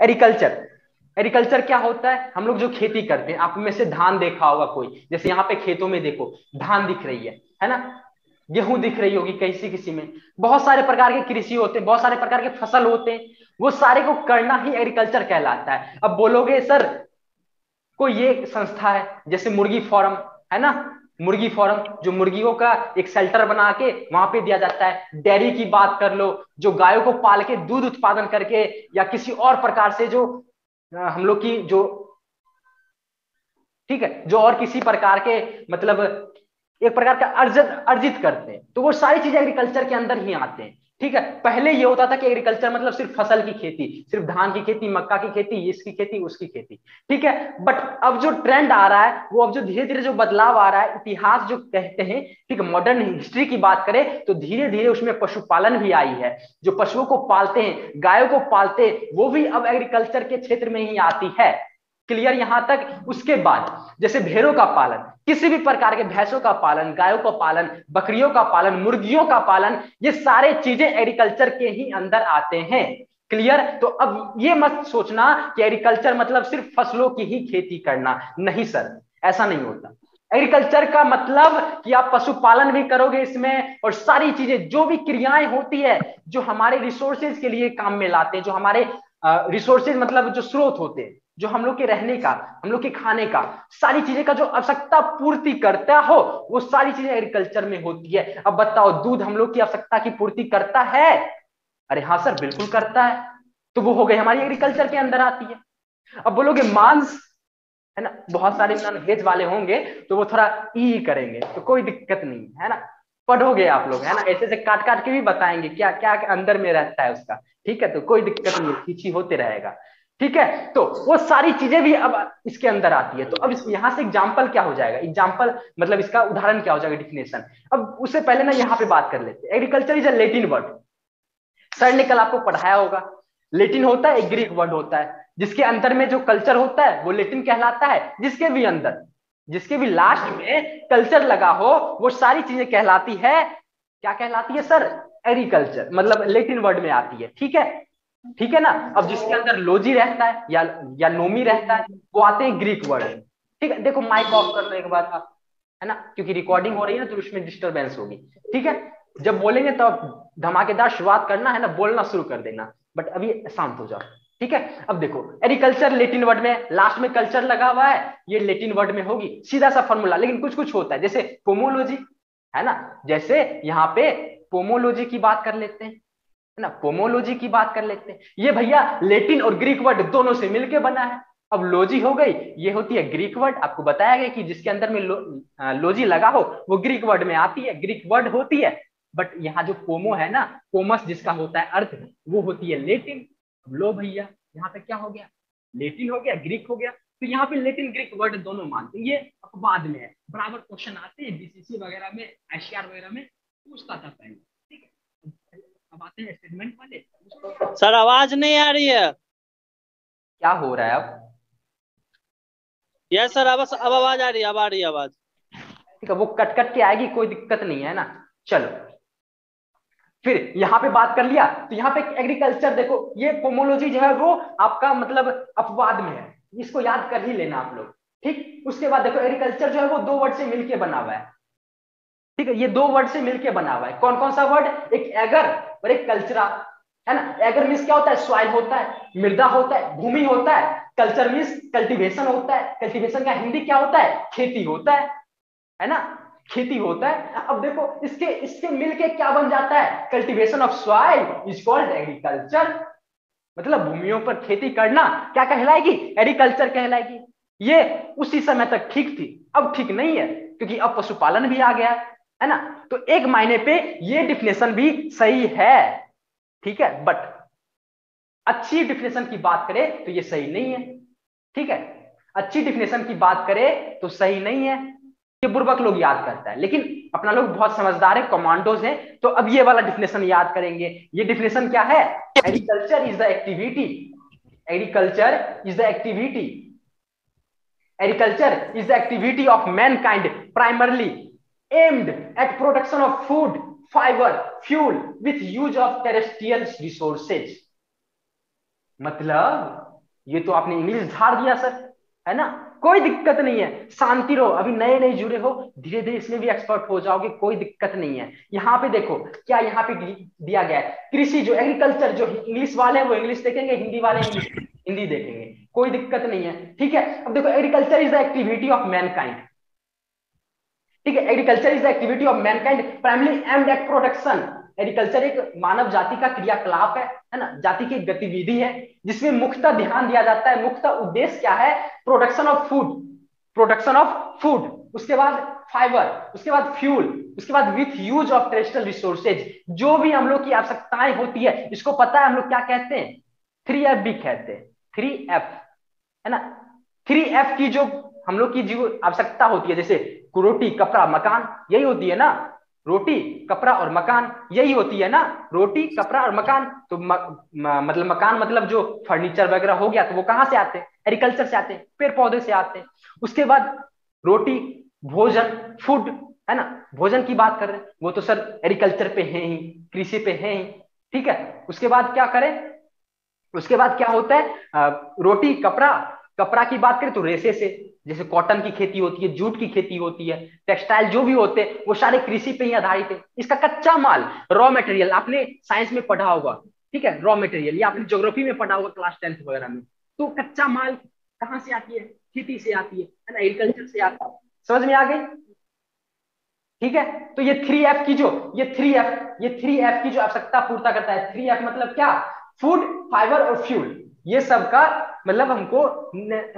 Agriculture, agriculture क्या होता है? हम लोग जो खेती करते हैं, आप में से धान देखा होगा कोई, जैसे यहाँ पे खेतों में देखो धान दिख रही है ना, गेहूं दिख रही होगी किसी किसी में, बहुत सारे प्रकार के कृषि होते हैं, बहुत सारे प्रकार के फसल होते हैं, वो सारे को करना ही एग्रीकल्चर कहलाता है। अब बोलोगे सर कोई ये संस्था है जैसे मुर्गी फार्म, है ना, मुर्गी फार्म जो मुर्गियों का एक शेल्टर बना के वहां पे दिया जाता है, डेयरी की बात कर लो जो गायों को पाल के दूध उत्पादन करके, या किसी और प्रकार से जो हम लोग की जो, ठीक है, जो और किसी प्रकार के मतलब एक प्रकार का अर्जित अर्जित करते हैं, तो वो सारी चीजें एग्रीकल्चर के अंदर ही आते हैं। ठीक है, पहले ये होता था कि एग्रीकल्चर मतलब सिर्फ फसल की खेती, सिर्फ धान की खेती, मक्का की खेती, इसकी खेती, उसकी खेती, ठीक है। बट अब जो ट्रेंड आ रहा है वो, अब जो धीरे धीरे जो बदलाव आ रहा है, इतिहास जो कहते हैं, ठीक है, मॉडर्न हिस्ट्री की बात करें तो धीरे धीरे उसमें पशुपालन भी आई है। जो पशुओं को पालते हैं, गायों को पालते हैं, वो भी अब एग्रीकल्चर के क्षेत्र में ही आती है। क्लियर यहां तक? उसके बाद जैसे भेड़ों का पालन, किसी भी प्रकार के भैंसों का पालन, गायों का पालन, बकरियों का पालन, मुर्गियों का पालन, ये सारे चीजें एग्रीकल्चर के ही अंदर आते हैं। क्लियर? तो अब ये मत सोचना कि एग्रीकल्चर मतलब सिर्फ फसलों की ही खेती करना, नहीं सर, ऐसा नहीं होता। एग्रीकल्चर का मतलब कि आप पशुपालन भी करोगे इसमें, और सारी चीजें जो भी क्रियाएं होती है जो हमारे रिसोर्सेज के लिए काम में लाते हैं, जो हमारे रिसोर्सेज मतलब जो स्रोत होते हैं, जो हम लोग के रहने का, हम लोग के खाने का, सारी चीजें का जो आवश्यकता पूर्ति करता हो, वो सारी चीजें एग्रीकल्चर में होती है। अब बताओ, दूध हम लोग की आवश्यकता की पूर्ति करता है? अरे हाँ सर, बिल्कुल करता है। तो वो हो गई हमारी एग्रीकल्चर के अंदर आती है। अब बोलोगे मांस, है ना, बहुत सारे नॉन वेज वाले होंगे तो वो थोड़ा ई करेंगे, तो कोई दिक्कत नहीं है ना, पढ़ोगे आप लोग, है ना, ऐसे ऐसे काट काट के भी बताएंगे क्या क्या अंदर में रहता है उसका। ठीक है, तो कोई दिक्कत नहीं है, खींची होते रहेगा। ठीक है, तो वो सारी चीजें भी अब इसके अंदर आती है। तो अब यहाँ से एग्जाम्पल क्या हो जाएगा, एग्जाम्पल मतलब इसका उदाहरण क्या हो जाएगा, डिफिनेशन। अब उससे पहले ना यहाँ पे बात कर लेते हैं, agriculture is a Latin word. Sir ने कल आपको पढ़ाया होगा, लेटिन होता है, एक ग्रीक वर्ड होता है, जिसके अंदर में जो कल्चर होता है वो लेटिन कहलाता है, जिसके भी अंदर, जिसके भी लास्ट में कल्चर लगा हो, वो सारी चीजें कहलाती है, क्या कहलाती है सर? एग्रीकल्चर, मतलब लेटिन वर्ड में आती है। ठीक है, ठीक है ना। अब जिसके अंदर लोजी रहता है या नोमी रहता है, वो आते हैं ग्रीक वर्ड। ठीक है, देखो माइक ऑफ कर लो एक बार आप, है ना, क्योंकि रिकॉर्डिंग हो रही है ना तो उसमें डिस्टरबेंस होगी। ठीक है, जब बोलेंगे तो धमाकेदार शुरुआत करना है ना, बोलना शुरू कर देना, बट अभी शांत हो जाओ। ठीक है, अब देखो एग्रीकल्चर लेटिन वर्ड में लास्ट में कल्चर लगा हुआ है, ये लेटिन वर्ड में होगी, सीधा सा फॉर्मूला। लेकिन कुछ कुछ होता है, जैसे पोमोलॉजी, है ना, जैसे यहाँ पे पोमोलॉजी की बात कर लेते हैं, है ना, पोमोलॉजी की बात कर लेते हैं, ये भैया लेटिन और ग्रीक वर्ड दोनों से मिलके बना है। अब लॉजी हो गई, ये होती है ग्रीक वर्ड, आपको बताया गया कि जिसके अंदर में लॉजी लगा हो वो ग्रीक वर्ड में आती है, ग्रीक वर्ड होती है। बट यहाँ जो पोमो है ना, पोमस जिसका होता है अर्थ, वो होती है लेटिन। अब लो भैया, यहाँ पे क्या हो गया, लेटिन हो गया, ग्रीक हो गया, तो यहाँ पे लेटिन ग्रीक वर्ड दोनों मानते हैं। ये अपवाद में है, बराबर क्वेश्चन आते हैं बीसीसी वगैरह में, आईसीआर वगैरह में पूछता था पहले। ठीक है, अब आते हैं स्टेटमेंट वाले। सर आवाज नहीं आ रही है। क्या हो रहा है अब? यस सर, अब आवाज आ रही है, अब आ रही है आवाज। ठीक है, वो कट कट के आएगी, कोई दिक्कत नहीं है ना। चलो, फिर यहाँ पे बात कर लिया, तो यहाँ पे एग्रीकल्चर देखो, ये पोमोलॉजी जो है वो आपका मतलब अपवाद में है, इसको याद कर ही लेना आप लोग। ठीक, उसके बाद देखो एग्रीकल्चर जो है वो दो वर्ड से मिलके बना हुआ है। ठीक है, ये दो वर्ड से मिलके बना हुआ है, कौन कौन सा वर्ड? एक एगर और एक कल्चरा, है ना। एगर मीन्स क्या होता है? सॉइल होता है, मृदा होता है, भूमि होता है। कल्चर मीन्स कल्टीवेशन होता है, कल्टीवेशन का हिंदी क्या होता है? खेती होता है ना, खेती होता है। अब देखो इसके इसके मिलके क्या बन जाता है? Cultivation of soil is called agriculture. मतलब भूमियों पर खेती करना क्या कहलाएगी? एग्रीकल्चर कहलाएगी। ये उसी समय तक ठीक थी, अब ठीक नहीं है, क्योंकि अब पशुपालन भी आ गया है ना। तो एक मायने पे ये डिफिनेशन भी सही है, ठीक है, बट अच्छी डिफिनेशन की बात करें तो ये सही नहीं है। ठीक है, अच्छी डिफिनेशन की बात करें तो सही नहीं है, ये बुर्बक लोग याद करता है, लेकिन अपना लोग बहुत समझदार है, कमांडोज हैं, तो अब ये वाला डिफिनेशन याद करेंगे। ये डिफिनेशन क्या है? Agriculture is the activity, agriculture is the activity, agriculture is the activity of mankind primarily aimed at production of food, fiber, fuel with use of terrestrial resources। मतलब ये तो आपने इंग्लिश झाड़ दिया सर, है ना। कोई दिक्कत नहीं है, शांति रहो, अभी नए नए जुड़े हो, धीरे धीरे इसमें भी एक्सपर्ट हो जाओगे, कोई दिक्कत नहीं है। यहाँ पे देखो क्या यहाँ पे दिया गया है, कृषि जो एग्रीकल्चर, जो इंग्लिश वाले हैं वो इंग्लिश देखेंगे, हिंदी वाले इंग्लिश हिंदी देखेंगे, कोई दिक्कत नहीं है, ठीक है। अब देखो agriculture is the activity of Mankind, ठीक है। Agriculture is the activity of Mankind primary aimed at production. Agriculture एक मानव जाति का क्रियाकलाप है ना, जाति की गतिविधि है, जिसमें मुख्यतः ध्यान दिया जाता है, मुख्यतः उद्देश्य क्या है, production of food, production of food, उसके बाद फाइबर, उसके बाद फ्यूल, उसके बाद with use of terrestrial resources, जो भी हम लोग की आवश्यकताएं होती है, इसको पता है हम लोग क्या कहते हैं, 3F भी कहते हैं, 3F, है ना। 3F की जो हम लोग की जो आवश्यकता होती है, जैसे रोटी कपड़ा मकान, यही होती है ना, रोटी कपड़ा और मकान, यही होती है ना, रोटी कपड़ा और मकान। तो मतलब मकान मतलब जो फर्नीचर वगैरह हो गया, तो वो कहाँ से आते हैं, एग्रीकल्चर से आते हैं, पेड़ पौधे से आते हैं। उसके बाद रोटी भोजन फूड, है ना, भोजन की बात कर रहे हैं, वो तो सर एग्रीकल्चर पे है ही, कृषि पे है ही, ठीक है। उसके बाद क्या करें, उसके बाद क्या होता है, रोटी कपड़ा, कपड़ा की बात करें तो रेशे से, जैसे कॉटन की खेती होती है, जूट की खेती होती है, टेक्सटाइल जो भी होते हैं वो सारे कृषि पे ही आधारित है। इसका कच्चा माल, रॉ मटेरियल, आपने साइंस में पढ़ा होगा, ठीक है, रॉ मटेरियल, या आपने ज्योग्राफी में पढ़ा होगा क्लास 10th वगैरह में। तो कच्चा माल कहाँ से आती है, खेती से आती है ना, एग्रीकल्चर से आती है। समझ में आ गई, ठीक है। तो ये 3F की जो, ये 3F की जो आवश्यकता पूर्ता करता है, 3F मतलब क्या, फूड फाइबर और फ्यूल, ये सब का मतलब हमको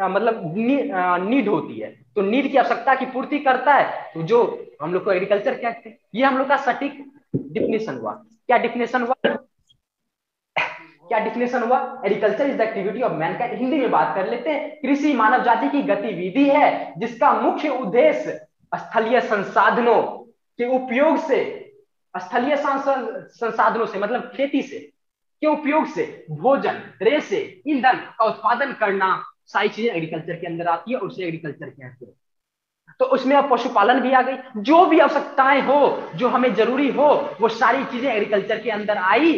मतलब नीड होती है, तो नीड की आवश्यकता की पूर्ति करता है, तो जो हम लोग को एग्रीकल्चर कहते हैं। ये हम लोग का सटीक डिफिनेशन हुआ। क्या डिफिनेशन हुआ, क्या डिफिनेशन हुआ, agriculture is the activity of Mankind. Hindi में बात कर लेते हैं, कृषि मानव जाति की गतिविधि है जिसका मुख्य उद्देश्य स्थलीय संसाधनों के उपयोग से, स्थलीय संसाधनों से मतलब खेती से के उपयोग से भोजन रेशे ईंधन का उत्पादन करना, सारी चीजें एग्रीकल्चर के अंदर आती है और उसे एग्रीकल्चर कहते हैं। तो उसमें अब पशुपालन भी आ गई, जो भी आवश्यकताएं हो, जो हमें जरूरी हो, वो सारी चीजें एग्रीकल्चर के अंदर आई,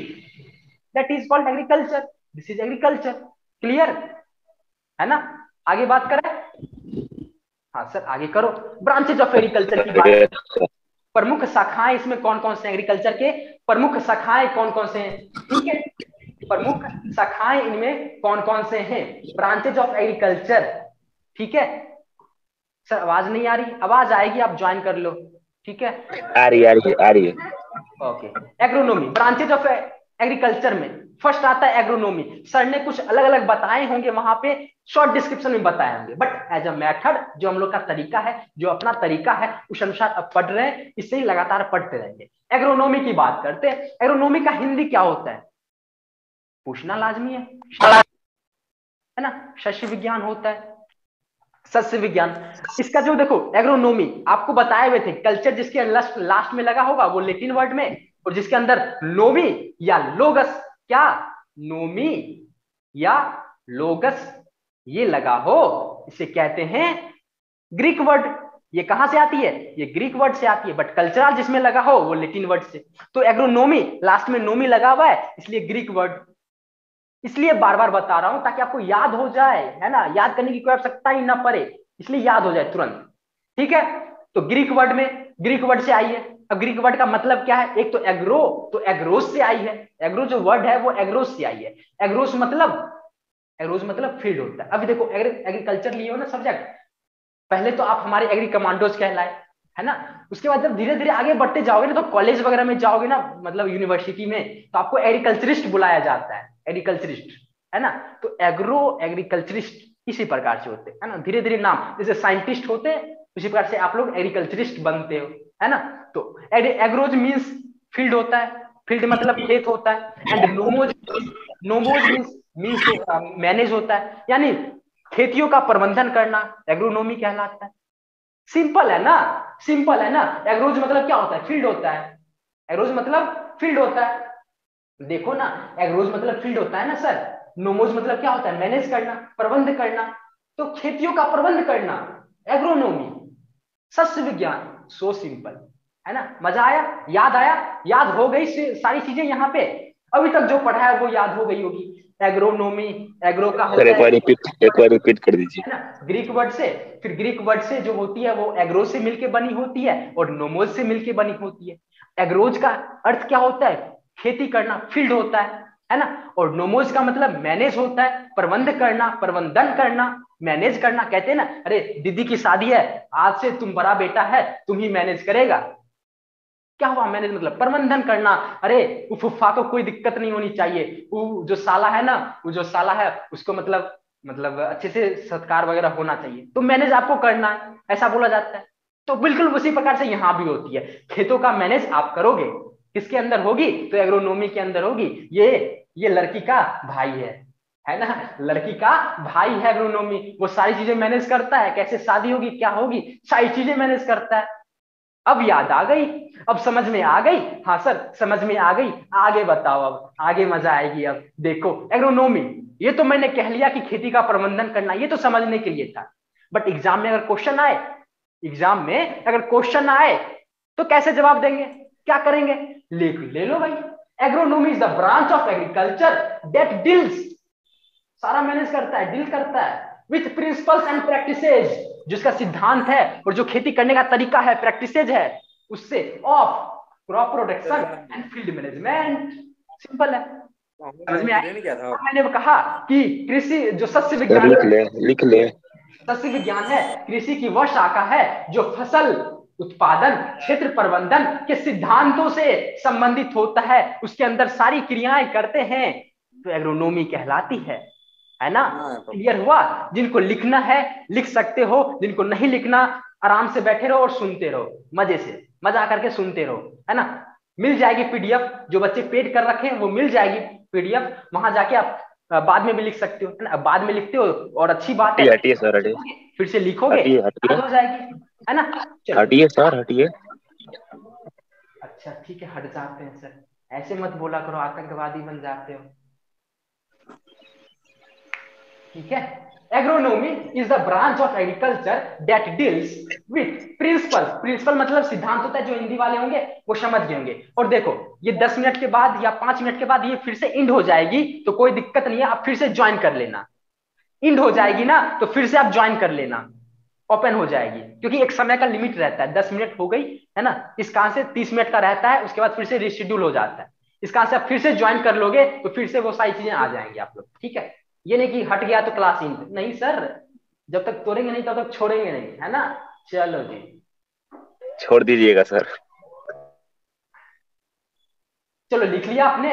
that is called agriculture, this is agriculture. Clear है ना, आगे बात करें। हाँ सर आगे करो, ब्रांचेज ऑफ एग्रीकल्चर की बात, प्रमुख शाखाएं इसमें कौन कौन से, एग्रीकल्चर के प्रमुख शाखाएं कौन कौन से हैं, ठीक है, प्रमुख शाखाएं इनमें कौन कौन से हैं, ब्रांचेज ऑफ एग्रीकल्चर, ठीक है। सर आवाज नहीं आ रही, आवाज आएगी आप ज्वाइन कर लो, ठीक है। आ रही है। Okay, agronomy, branches of agriculture में फर्स्ट आता है एग्रोनॉमी। सर ने कुछ अलग अलग बताए होंगे वहां पे, शॉर्ट डिस्क्रिप्शन में बताए होंगे, बट एज अ मेथड जो हम लोग का तरीका है, जो अपना तरीका है उस अनुसार अब पढ़ रहे हैं, इससे ही लगातार पढ़ते रहेंगे। एग्रोनॉमी की बात करते हैं, एग्रोनॉमी का हिंदी क्या होता है, पूछना लाजमी है ना, शस्य विज्ञान होता है, सस्य विज्ञान। इसका जो देखो एग्रोनॉमी आपको बताए हुए थे, कल्चर जिसके लास्ट में लगा होगा वो लेटिन वर्ड में, और जिसके अंदर नोमी या लोगस, क्या नोमी या लोगस ये लगा हो, इसे कहते हैं ग्रीक वर्ड। ये कहां से आती है, ये ग्रीक वर्ड से आती है, बट कल्चरल जिसमें लगा हो वो लेटिन वर्ड से। तो एग्रोनोमी लास्ट में नोमी लगा हुआ है, इसलिए ग्रीक वर्ड, इसलिए बार बार बता रहा हूं ताकि आपको याद हो जाए, है ना, याद करने की कोई आवश्यकता ही ना पड़े, इसलिए याद हो जाए तुरंत, ठीक है। तो ग्रीक वर्ड में, ग्रीक वर्ड से आई है। अब ग्रीक वर्ड का मतलब क्या है, एक तो एग्रो, तो एग्रोस से आई है, एग्रो जो वर्ड है वो एग्रोस से आई है। एग्रोस मतलब, एग्रोस मतलब फील्ड होता है। अभी देखो एग्रीकल्चर लिए हो ना सब्जेक्ट, पहले तो आप हमारे एग्री कमांडोज कहलाए, है ना, उसके बाद जब धीरे धीरे आगे बढ़ते जाओगे ना, तो कॉलेज वगैरह में जाओगे ना, मतलब यूनिवर्सिटी में, तो आपको एग्रीकल्चरिस्ट बुलाया जाता है, एग्रीकल्चरिस्ट, है ना। तो एग्रो एग्रीकल्चरिस्ट इसी प्रकार से होते हैं, है ना, धीरे धीरे नाम, जैसे साइंटिस्ट होते हैं उसी प्रकार से आप लोग एग्रीकल्चरिस्ट बनते हो, है ना। तो एग्रोज मीन्स फील्ड होता है, फील्ड मतलब खेत होता है, एंड नोमोज, नोमोज मीन्स मैनेज होता है, यानी खेतियों का प्रबंधन करना एग्रोनॉमी कहलाता है। सिंपल है ना, सिंपल है ना। एग्रोज मतलब क्या होता है, फील्ड होता है, एग्रोज मतलब फील्ड होता है, देखो ना, एग्रोज मतलब फील्ड होता है ना सर, नोमोज मतलब क्या होता है, मैनेज करना, प्रबंध करना, तो खेतियों का प्रबंध करना एग्रोनॉमी, सस्य विज्ञान, सो सिंपल, है ना। मजा आया, याद आया, याद हो गई सारी चीजें यहाँ पे, अभी तक जो पढ़ा है वो याद हो गई होगी। एग्रोनोमी, एग्रो का सर होता है एक बार रिपीट कर दीजिए। है ना, ग्रीक वर्ड से। फिर ग्रीक वर्ड से जो होती है वो एग्रो से मिलके बनी होती है और नोमोज से मिलके बनी होती है। एग्रोज का अर्थ क्या होता है? खेती करना, फील्ड होता है ना। और नोमोज का मतलब मैनेज होता है, प्रबंध करना, प्रबंधन करना, मैनेज करना। कहते हैं ना, अरे दीदी की शादी है, आज से तुम बड़ा बेटा है, तुम ही मैनेज करेगा। क्या हुआ मैनेज? मतलब प्रबंधन करना। अरे वो फुफ्फा को कोई दिक्कत नहीं होनी चाहिए, वो जो साला है ना, वो जो साला है उसको मतलब अच्छे से सत्कार वगैरह होना चाहिए, तो मैनेज आपको करना है, ऐसा बोला जाता है। तो बिल्कुल उसी प्रकार से यहाँ भी होती है, खेतों का मैनेज आप करोगे, किसके अंदर होगी? तो एग्रोनोमी के अंदर होगी। ये लड़की का भाई है ना, लड़की का भाई है एग्रोनोमी। वो सारी चीजें मैनेज करता है, कैसे शादी होगी, क्या होगी, सारी चीजें मैनेज करता है। अब याद आ गई? अब समझ में आ गई? हाँ सर समझ में आ गई। आगे बताओ, अब आगे मजा आएगी। अब देखो एग्रोनोमी, ये तो मैंने कह लिया कि खेती का प्रबंधन करना, ये तो समझने के लिए था। बट एग्जाम में अगर क्वेश्चन आए, एग्जाम में अगर क्वेश्चन आए तो कैसे जवाब देंगे, क्या करेंगे? ले लो भाई, agronomy is the branch of agriculture that deals, सारा मैनेज करता है, डील करता है विथ प्रिंसिपल्स एंड प्रैक्टिसेज, जिसका सिद्धांत है और जो खेती करने का तरीका है, प्रैक्टिसेज है उससे, of crop production and field management. Simple है, समझ में आया? मैंने कहा कि कृषि जो शस्य सर विज्ञान, लिख ले। शस्य विज्ञान है, कृषि की वह शाखा है जो फसल उत्पादन, क्षेत्र प्रबंधन के सिद्धांतों से संबंधित होता है, उसके अंदर सारी क्रियाएं करते हैं, तो एग्रोनोमी कहलाती है ना। क्लियर हुआ? जिनको लिखना है लिख सकते हो, जिनको नहीं लिखना आराम से बैठे रहो और सुनते रहो, मजे से मजा करके सुनते रहो, है ना। मिल जाएगी पीडीएफ, जो बच्चे पेड कर रखे हैं वो मिल जाएगी पीडीएफ, वहां जाके आप बाद में भी लिख सकते हो, है ना। बाद में लिखते हो और अच्छी बात है, हटिए सर हटिए। फिर से लिखोगे, हटिए याद हो जाएगी, है ना। चलो हटिए सर हटिए। अच्छा ठीक है, हट जाते हैं सर, ऐसे मत बोला करो, आतंकवादी बन जाते हो। ठीक है, agronomy is the branch of agriculture that deals with principle, principle मतलब सिद्धांत होता है, जो हिंदी वाले होंगे वो समझ गए होंगे। और देखो ये 10 मिनट के बाद या 5 मिनट के बाद ये फिर से इंड हो जाएगी, तो कोई दिक्कत नहीं है, आप फिर से ज्वाइन कर लेना। इंड हो जाएगी ना तो फिर से आप ज्वाइन कर लेना, ओपन हो जाएगी, क्योंकि एक समय का लिमिट रहता है, 10 मिनट हो गई है ना, इस कहां से 30 मिनट का रहता है, उसके बाद फिर से रिशेड्यूल हो जाता है। इस कहां से आप फिर से ज्वाइन कर लोगे तो फिर से वो सारी चीजें आ जाएंगी आप लोग, ठीक है। ये नहीं कि हट गया तो क्लास इन नहीं सर, जब तक तोड़ेंगे नहीं तब तक छोड़ेंगे नहीं, है ना। चलो जी, छोड़ दीजिएगा सर। चलो लिख लिया आपने,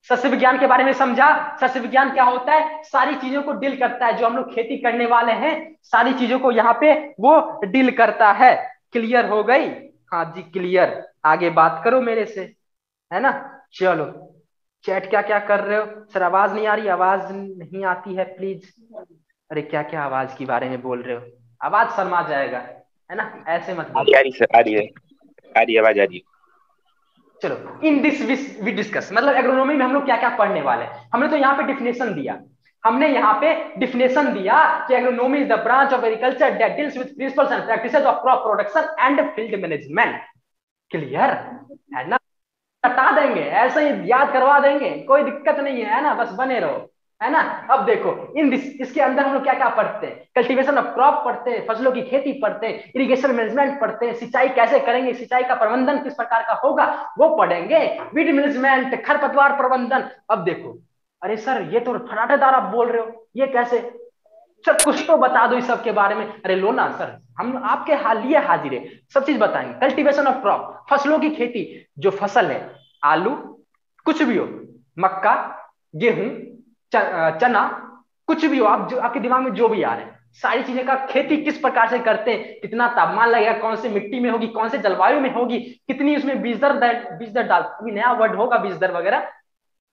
सस्य विज्ञान के बारे में समझा। सस्य विज्ञान क्या होता है? सारी चीजों को डील करता है, जो हम लोग खेती करने वाले हैं सारी चीजों को यहाँ पे वो डील करता है। क्लियर हो गई? हाँ जी क्लियर, आगे बात करो मेरे से, है ना। चलो चैट क्या क्या कर रहे हो सर? आवाज नहीं आ रही, आवाज नहीं आती है प्लीज। अरे क्या क्या आवाज के बारे में बोल रहे हो, आवाज शर्मा जाएगा, है ना, ऐसे मत आ बोलो। रही सर आ रही है, आ रही है आवाज आ रही है। चलो इन दिस वी डिस्कस, मतलब एग्रोनॉमी में हम लोग क्या क्या पढ़ने वाले हैं। हमने तो यहाँ पे डिफिनेशन दिया, हमने यहाँ पे डिफिनेशन दिया कि agronomy is the branch of agriculture that deals with principles and practices of crop production and field management. Clear है ना? हटा देंगे, ऐसे ही याद करवा देंगे, कोई दिक्कत नहीं है ना, बस बने रहो, है ना। अब देखो इन दिस, इसके अंदर हम लोग क्या क्या पढ़ते हैं? कल्टीवेशन ऑफ क्रॉप पढ़ते हैं, फसलों की खेती पढ़ते हैं, इरिगेशन मैनेजमेंट पढ़ते हैं, सिंचाई कैसे करेंगे, सिंचाई का प्रबंधन किस प्रकार का होगा वो पढ़ेंगे, वीड मैनेजमेंट, खरपतवार प्रबंधन। अब देखो, अरे सर ये तो फटाटेदार आप बोल रहे हो, ये कैसे? सर कुछ तो बता दो इस सब के बारे में। अरे लो ना सर, हम आपके लिए हाजिर है, सब चीज बताएंगे। कल्टीवेशन ऑफ क्रॉप, फसलों की खेती, जो फसल है, आलू, कुछ भी हो, मक्का, गेहूं, चना, कुछ भी हो, आप जो आपके दिमाग में जो भी आ रहे हैं, सारी चीजें का खेती किस प्रकार से करते हैं, कितना तापमान लगेगा, कौन से मिट्टी में होगी, कौन से जलवायु में होगी, कितनी उसमें बीज दर डाल, अभी नया वर्ड होगा बीज दर वगैरह,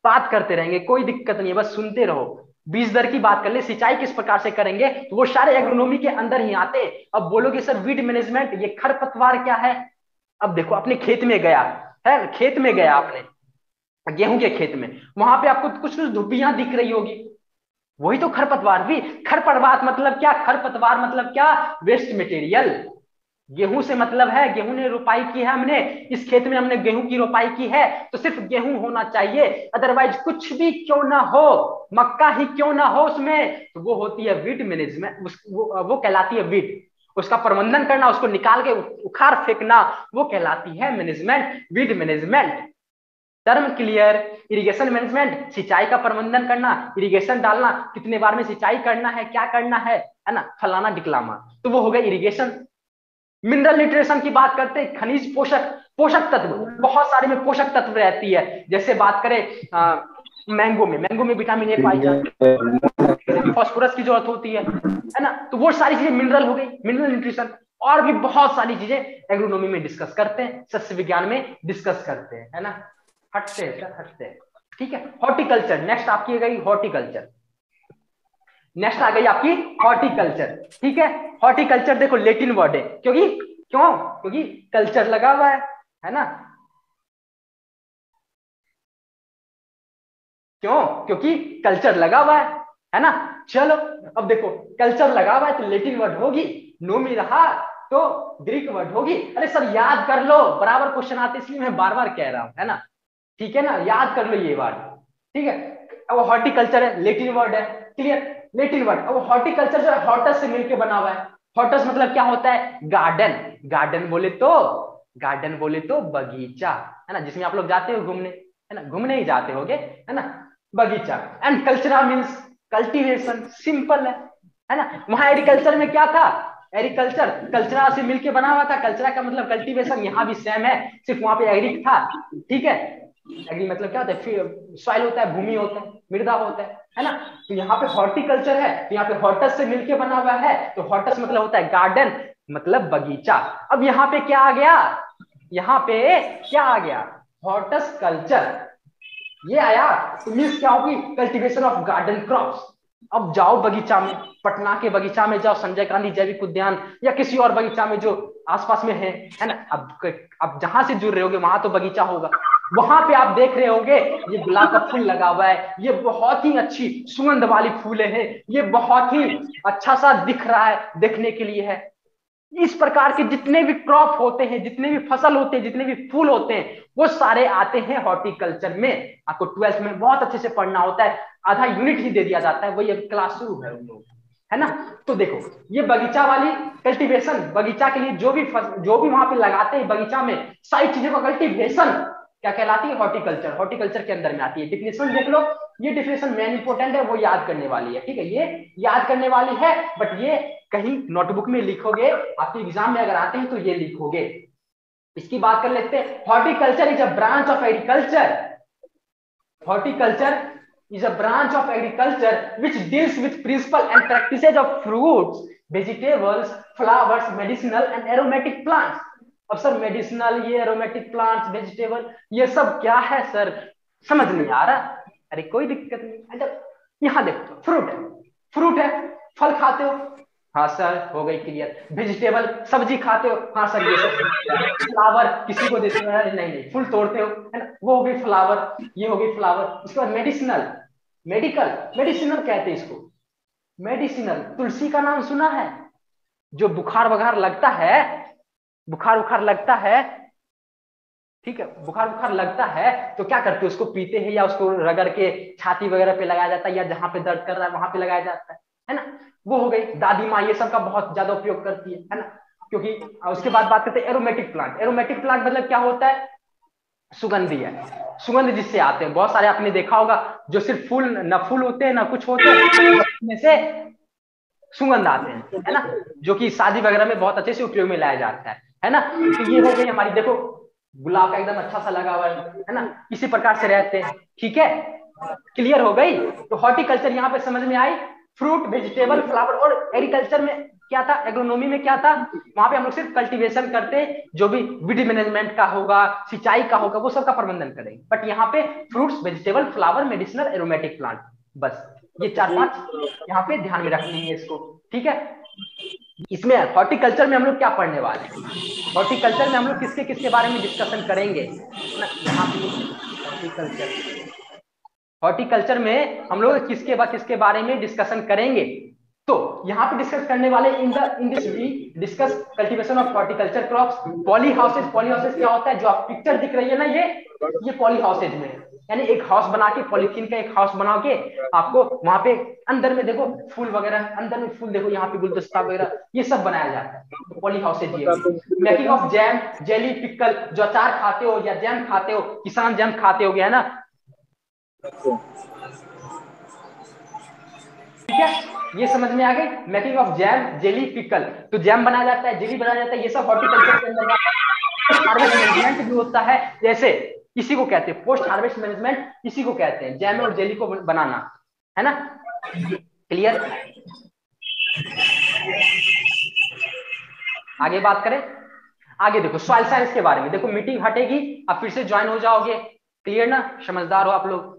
बात करते रहेंगे, कोई दिक्कत नहीं है, बस सुनते रहो। बीज दर की बात कर ले, सिंचाई किस प्रकार से करेंगे, तो वो सारे एग्रोनॉमी के अंदर ही आते। अब बोलोगे सर वीड मैनेजमेंट, ये खरपतवार क्या है? अब देखो अपने खेत में गया है, खेत में गया आपने, गेहूं के खेत में, वहां पे आपको कुछ कुछ धुब्बियां दिख रही होगी, वही तो खरपतवार भी। खरपतवार मतलब क्या? खरपतवार मतलब क्या? वेस्ट मटेरियल, गेहूं से मतलब है गेहूं ने रोपाई की है, हमने इस खेत में हमने गेहूं की रोपाई की है, तो सिर्फ गेहूं होना चाहिए, अदरवाइज कुछ भी क्यों ना हो, मक्का ही क्यों ना हो उसमें, तो वो होती है वीड मैनेजमेंट, वो कहलाती है वीड। उसका प्रबंधन करना, उसको निकाल के उखाड़ फेंकना, वो कहलाती है management, weed management. Term clear? Irrigation management, सिंचाई का प्रबंधन करना, इरिगेशन डालना, कितने बार में सिंचाई करना है, क्या करना है ना, फलाना डिक्लामा, तो वो हो गया इरिगेशन। मिनरल न्यूट्रिशन की बात करते हैं, खनिज पोषक, पोषक तत्व, बहुत सारे में पोषक तत्व रहती है। जैसे बात करें मैंगो में विटामिन ए पाई जाती है, फास्फोरस की जरूरत होती है ना, तो वो सारी चीजें मिनरल हो गई, मिनरल न्यूट्रिशन। और भी बहुत सारी चीजें एग्रोनॉमी में डिस्कस करते हैं, सस्य विज्ञान में डिस्कस करते हैं, है ना। हटते हैं सर, हटते हैं। ठीक है, हॉर्टिकल्चर नेक्स्ट आपकी गई, हॉर्टिकल्चर नेक्स्ट आ गई आपकी हॉर्टिकल्चर। ठीक है, हॉर्टिकल्चर देखो लेटिन वर्ड है, क्योंकि कल्चर लगा हुआ है ना, क्योंकि कल्चर लगा हुआ है ना। चलो अब देखो, कल्चर लगा हुआ है तो लेटिन वर्ड होगी, नोमी रहा तो ग्रीक वर्ड होगी। अरे सर याद कर लो, बराबर क्वेश्चन आते इसलिए मैं बार बार कह रहा हूं, है ना। ठीक है ना, याद कर लो ये वर्ड। ठीक है, अब हॉर्टिकल्चर है, लेटिन वर्ड है, क्लियर, लेटिन वर्ड। अब हॉर्टिकल्चर जो है हॉर्टस से मिलकर बना हुआ है। हॉर्टस मतलब क्या होता है? गार्डन। गार्डन बोले तो बगीचा, है ना, जिसमें आप लोग जाते हो घूमने, है ना, घूमने ही जाते होगे, है ना, बगीचा। एंड कल्चरा मीन्स कल्टीवेशन, सिंपल है ना। वहां एग्रीकल्चर में क्या था? एग्रीकल्चर कल्चरा से मिलके बना हुआ था, कल्चरा का मतलब कल्टीवेशन, यहाँ भी सेम है, सिर्फ वहां पे एग्री था। ठीक है, एग्री मतलब क्या होता है? सॉइल होता है, भूमि होता है, मृदा होता है ना। तो यहाँ पे हॉर्टिकल्चर है, तो यहाँ पे हॉर्टस से मिलके बना हुआ है, तो हॉर्टस मतलब होता है गार्डन, मतलब बगीचा। अब यहाँ पे क्या आ गया? यहाँ पे क्या आ गया? हॉर्टस कल्चर, ये आया तो मीन्स क्या होगी? Cultivation of garden crops. अब जाओ बगीचा में, पटना के बगीचा में जाओ, संजय गांधी जैविक उद्यान, या किसी और बगीचा में जो आसपास में है ना। अब जहां से जुड़ रहे होगे वहां तो बगीचा होगा, वहां पे आप देख रहे होगे ये गुलाब का फूल लगा हुआ है, ये बहुत ही अच्छी सुगंध वाली फूलें हैं, ये बहुत ही अच्छा सा दिख रहा है, देखने के लिए है। इस प्रकार के जितने भी क्रॉप होते हैं, जितने भी फसल होते हैं, जितने भी फूल होते हैं, वो सारे आते हैं हॉर्टिकल्चर में। आपको 12th में बहुत अच्छे से पढ़ना होता है, आधा यूनिट ही दे दिया जाता है, वही अब क्लास शुरू है उन लोग, है ना। तो देखो ये बगीचा वाली कल्टीवेशन, बगीचा के लिए जो भी वहां पे लगाते हैं बगीचा में, सारी चीजों का कल्टीवेशन क्या कहलाती है? हॉर्टिकल्चर। हॉर्टिकल्चर के अंदर में आती है। डिफिनेशन देख लो, ये डिफिनेशन मेन इंपोर्टेंट है, वो याद करने वाली है। ठीक है, ये याद करने वाली है, बट ये कहीं नोटबुक में लिखोगे, आपके एग्जाम में अगर आते हैं तो ये लिखोगे। इसकी बात कर लेते हैं। Horticulture is a branch of agriculture. Horticulture is a branch of agriculture which deals with principle and practices of fruits, vegetables, flowers, medicinal and aromatic plants. अब सर मेडिसिनल, ये एरोमेटिक प्लांट्स, वेजिटेबल, ये सब क्या है sir? समझ नहीं आ रहा? अरे कोई दिक्कत नहीं, यहाँ देखो, फ्रूट है, फल खाते हो, हाँ सर हो गई क्लियर। वेजिटेबल सब्जी खाते हो, हाँ सर ये सब। फ्लावर किसी को देते हो, नहीं फूल तोड़ते हो, है ना, वो हो गई फ्लावर, ये हो गई फ्लावर। उसके बाद मेडिसिनल, मेडिसिनल कहते हैं इसको, मेडिसिनल। तुलसी का नाम सुना है? जो बुखार वगैरह लगता है, बुखार लगता है, ठीक है, बुखार लगता है तो क्या करते हैं? उसको पीते हैं, या उसको रगड़ के छाती वगैरह पे लगाया जाता है, या जहां पे दर्द कर रहा है वहां पे लगाया जाता है ना। वो हो गई। दादी माँ ये सब का बहुत ज्यादा उपयोग करती है ना, क्योंकि उसके बाद बात करते हैं एरोमेटिक प्लांट। एरोमेटिक प्लांट मतलब क्या होता है? सुगंधी है, सुगंध जिससे आते हैं बहुत सारे, आपने देखा होगा जो सिर्फ फूल, ना फूल होते हैं ना कुछ होते हैं, उसमें से सुगंध आते हैं, है ना, जो कि शादी वगैरह में बहुत अच्छे से उपयोग में लाया जाता है ना। तो ये हो गई हमारी, देखो गुलाब का एकदम अच्छा सा लगा हुआ है ना, इसी प्रकार से रहते हैं। ठीक है, क्लियर हो गई? तो हॉर्टिकल्चर यहाँ पे समझ में आई, फ्रूट, वेजिटेबल, फ्लावर। और एग्रीकल्चर में क्या था? एग्रोनॉमी में क्या था? वहां पे हम लोग सिर्फ कल्टीवेशन करते, जो भी विड मैनेजमेंट का होगा, सिंचाई का होगा, वो सब का प्रबंधन करेंगे। बट यहाँ पे fruits, vegetable, flower, medicinal, aromatic plant, बस ये 4-5 यहाँ पे ध्यान में रखनी है इसको। ठीक है, इसमें हॉर्टिकल्चर में हम लोग क्या पढ़ने वाले हैं? हॉर्टिकल्चर में हम लोग किसके किसके बारे में डिस्कशन करेंगे? यहाँ पे हॉर्टिकल्चर में हम लोग किसके बारे में डिस्कशन करेंगे? तो यहाँ पे डिस्कस करने वाले in this we discuss cultivation of horticulture crops. Polyhouses, polyhouses क्या होता है, जो आप पिक्चर दिख रही है ना, ये पॉली हाउसेज में, यानी एक हाउस बना के, पॉलीथीन का एक हाउस बना के आपको वहां पे अंदर में देखो फूल वगैरह, अंदर में फूल देखो, यहाँ पे गुलदस्ता वगैरह, ये सब बनाया जाता है, तो पॉली हाउसेज ये। Making of jam, jelly, pickle, जो अचार खाते हो या जैम खाते हो, किसान जैम खाते हो गया ना, ठीक है, ये समझ में आ गई। Making of jam, jelly, pickle, तो जैम बनाया जाता है, जेली बनाया जाता है, ये सब हॉर्टिकल्चर के अंदर पोस्ट हार्वेस्ट मैनेजमेंट भी होता है। जैसे इसी को कहते हैं पोस्ट हार्वेस्ट मैनेजमेंट, इसी को कहते हैं जैम और जेली को बनाना, है ना, क्लियर। आगे बात करें, आगे देखो सॉइल साइंस के बारे में। देखो मीटिंग हटेगी, अब फिर से ज्वाइन हो जाओगे, क्लियर ना, समझदार हो आप लोग,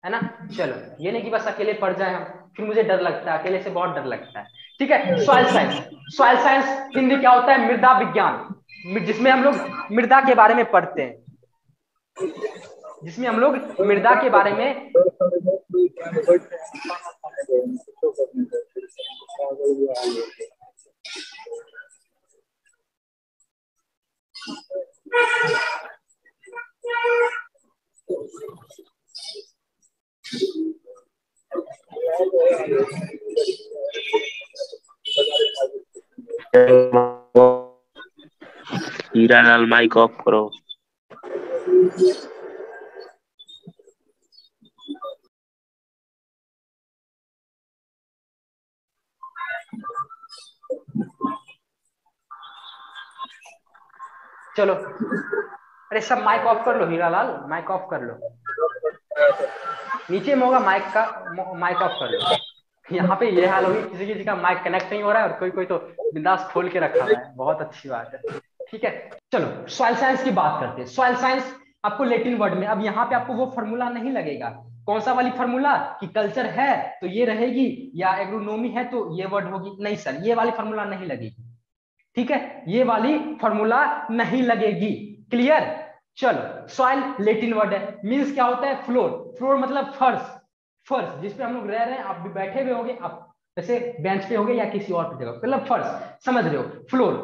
है ना। चलो, ये नहीं कि बस अकेले पढ़ जाए हम, फिर मुझे डर लगता है, अकेले से बहुत डर लगता है, ठीक है। Soil science, soil science Hindi क्या होता है, मृदा विज्ञान, जिसमें हम लोग मृदा के बारे में पढ़ते हैं, जिसमें हम लोग मृदा के बारे में हीरा लाल माइक ऑफ करो। चलो, अरे सब माइक ऑफ कर लो, हीरालाल माइक ऑफ कर लो, नीचे में होगा माइक का, माइक ऑफ कर लो। यहाँ पे ये हाल होगी, किसी किसी का माइक कनेक्ट नहीं हो रहा है, और कोई कोई तो बिंदास खोल के रखा हुआ है, बहुत अच्छी बात है, ठीक है। चलो सॉइल साइंस की बात करते हैं। सॉइल साइंस आपको लैटिन वर्ड में, अब यहाँ पे आपको वो फॉर्मूला नहीं लगेगा, कौन सा वाली फॉर्मूला कि कल्चर है तो ये रहेगी, या एग्रोनॉमी है तो ये वर्ड होगी, नहीं सर, ये वाली फॉर्मूला नहीं लगेगी, ठीक है, ये वाली फॉर्मूला नहीं लगेगी, क्लियर। चलो, सॉइल लैटिन वर्ड है, मींस क्या होता है, फ्लोर, फ्लोर मतलब फर्श, फर्श जिस पे हम लोग रह रहे हैं, आप भी बैठे हुए होगे, आप जैसे बेंच पे होगे या किसी और जगह, मतलब फर्श, समझ रहे हो, फ्लोर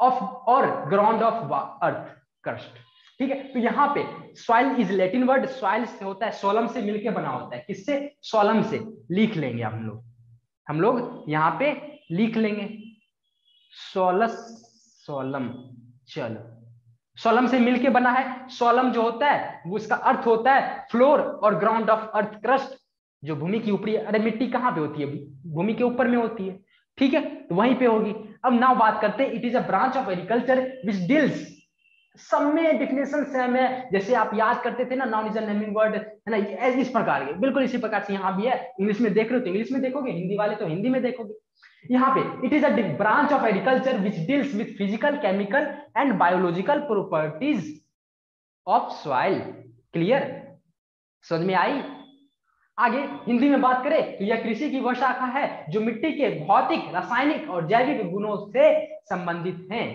ऑफ और ग्राउंड ऑफ अर्थ क्रस्ट, ठीक है। तो यहाँ पे soil is Latin word, soil से होता है, सोलम से मिलके बना होता है, किससे, सोलम से, लिख लेंगे हम लोग यहाँ पे लिख लेंगे सोलस, सोलम, चलो, सोलम से मिलके बना है। सोलम जो होता है वो उसका अर्थ होता है फ्लोर और ग्राउंड ऑफ अर्थ क्रस्ट, जो भूमि की ऊपरी, अरे मिट्टी कहाँ पे होती है, भूमि के ऊपर में होती है, ठीक है, तो वहीं पे होगी। अब नाउ बात करते हैं, it is a branch of agriculture which deals, सब में डिफिनेशन सेम है, जैसे आप याद करते थे ना, noun is a naming word, है ना, इस प्रकार के, बिल्कुल इसी प्रकार से यहाँ भी है। इंग्लिश में देख रहे हो तो इंग्लिश में देखोगे, हिंदी वाले तो हिंदी में देखोगे। यहाँ पे it is a branch of agriculture which deals with physical, chemical and biological properties of soil, clear, समझ में आई। आगे हिंदी में बात करें तो यह कृषि की वह शाखा है जो मिट्टी के भौतिक, रासायनिक और जैविक गुणों से संबंधित है,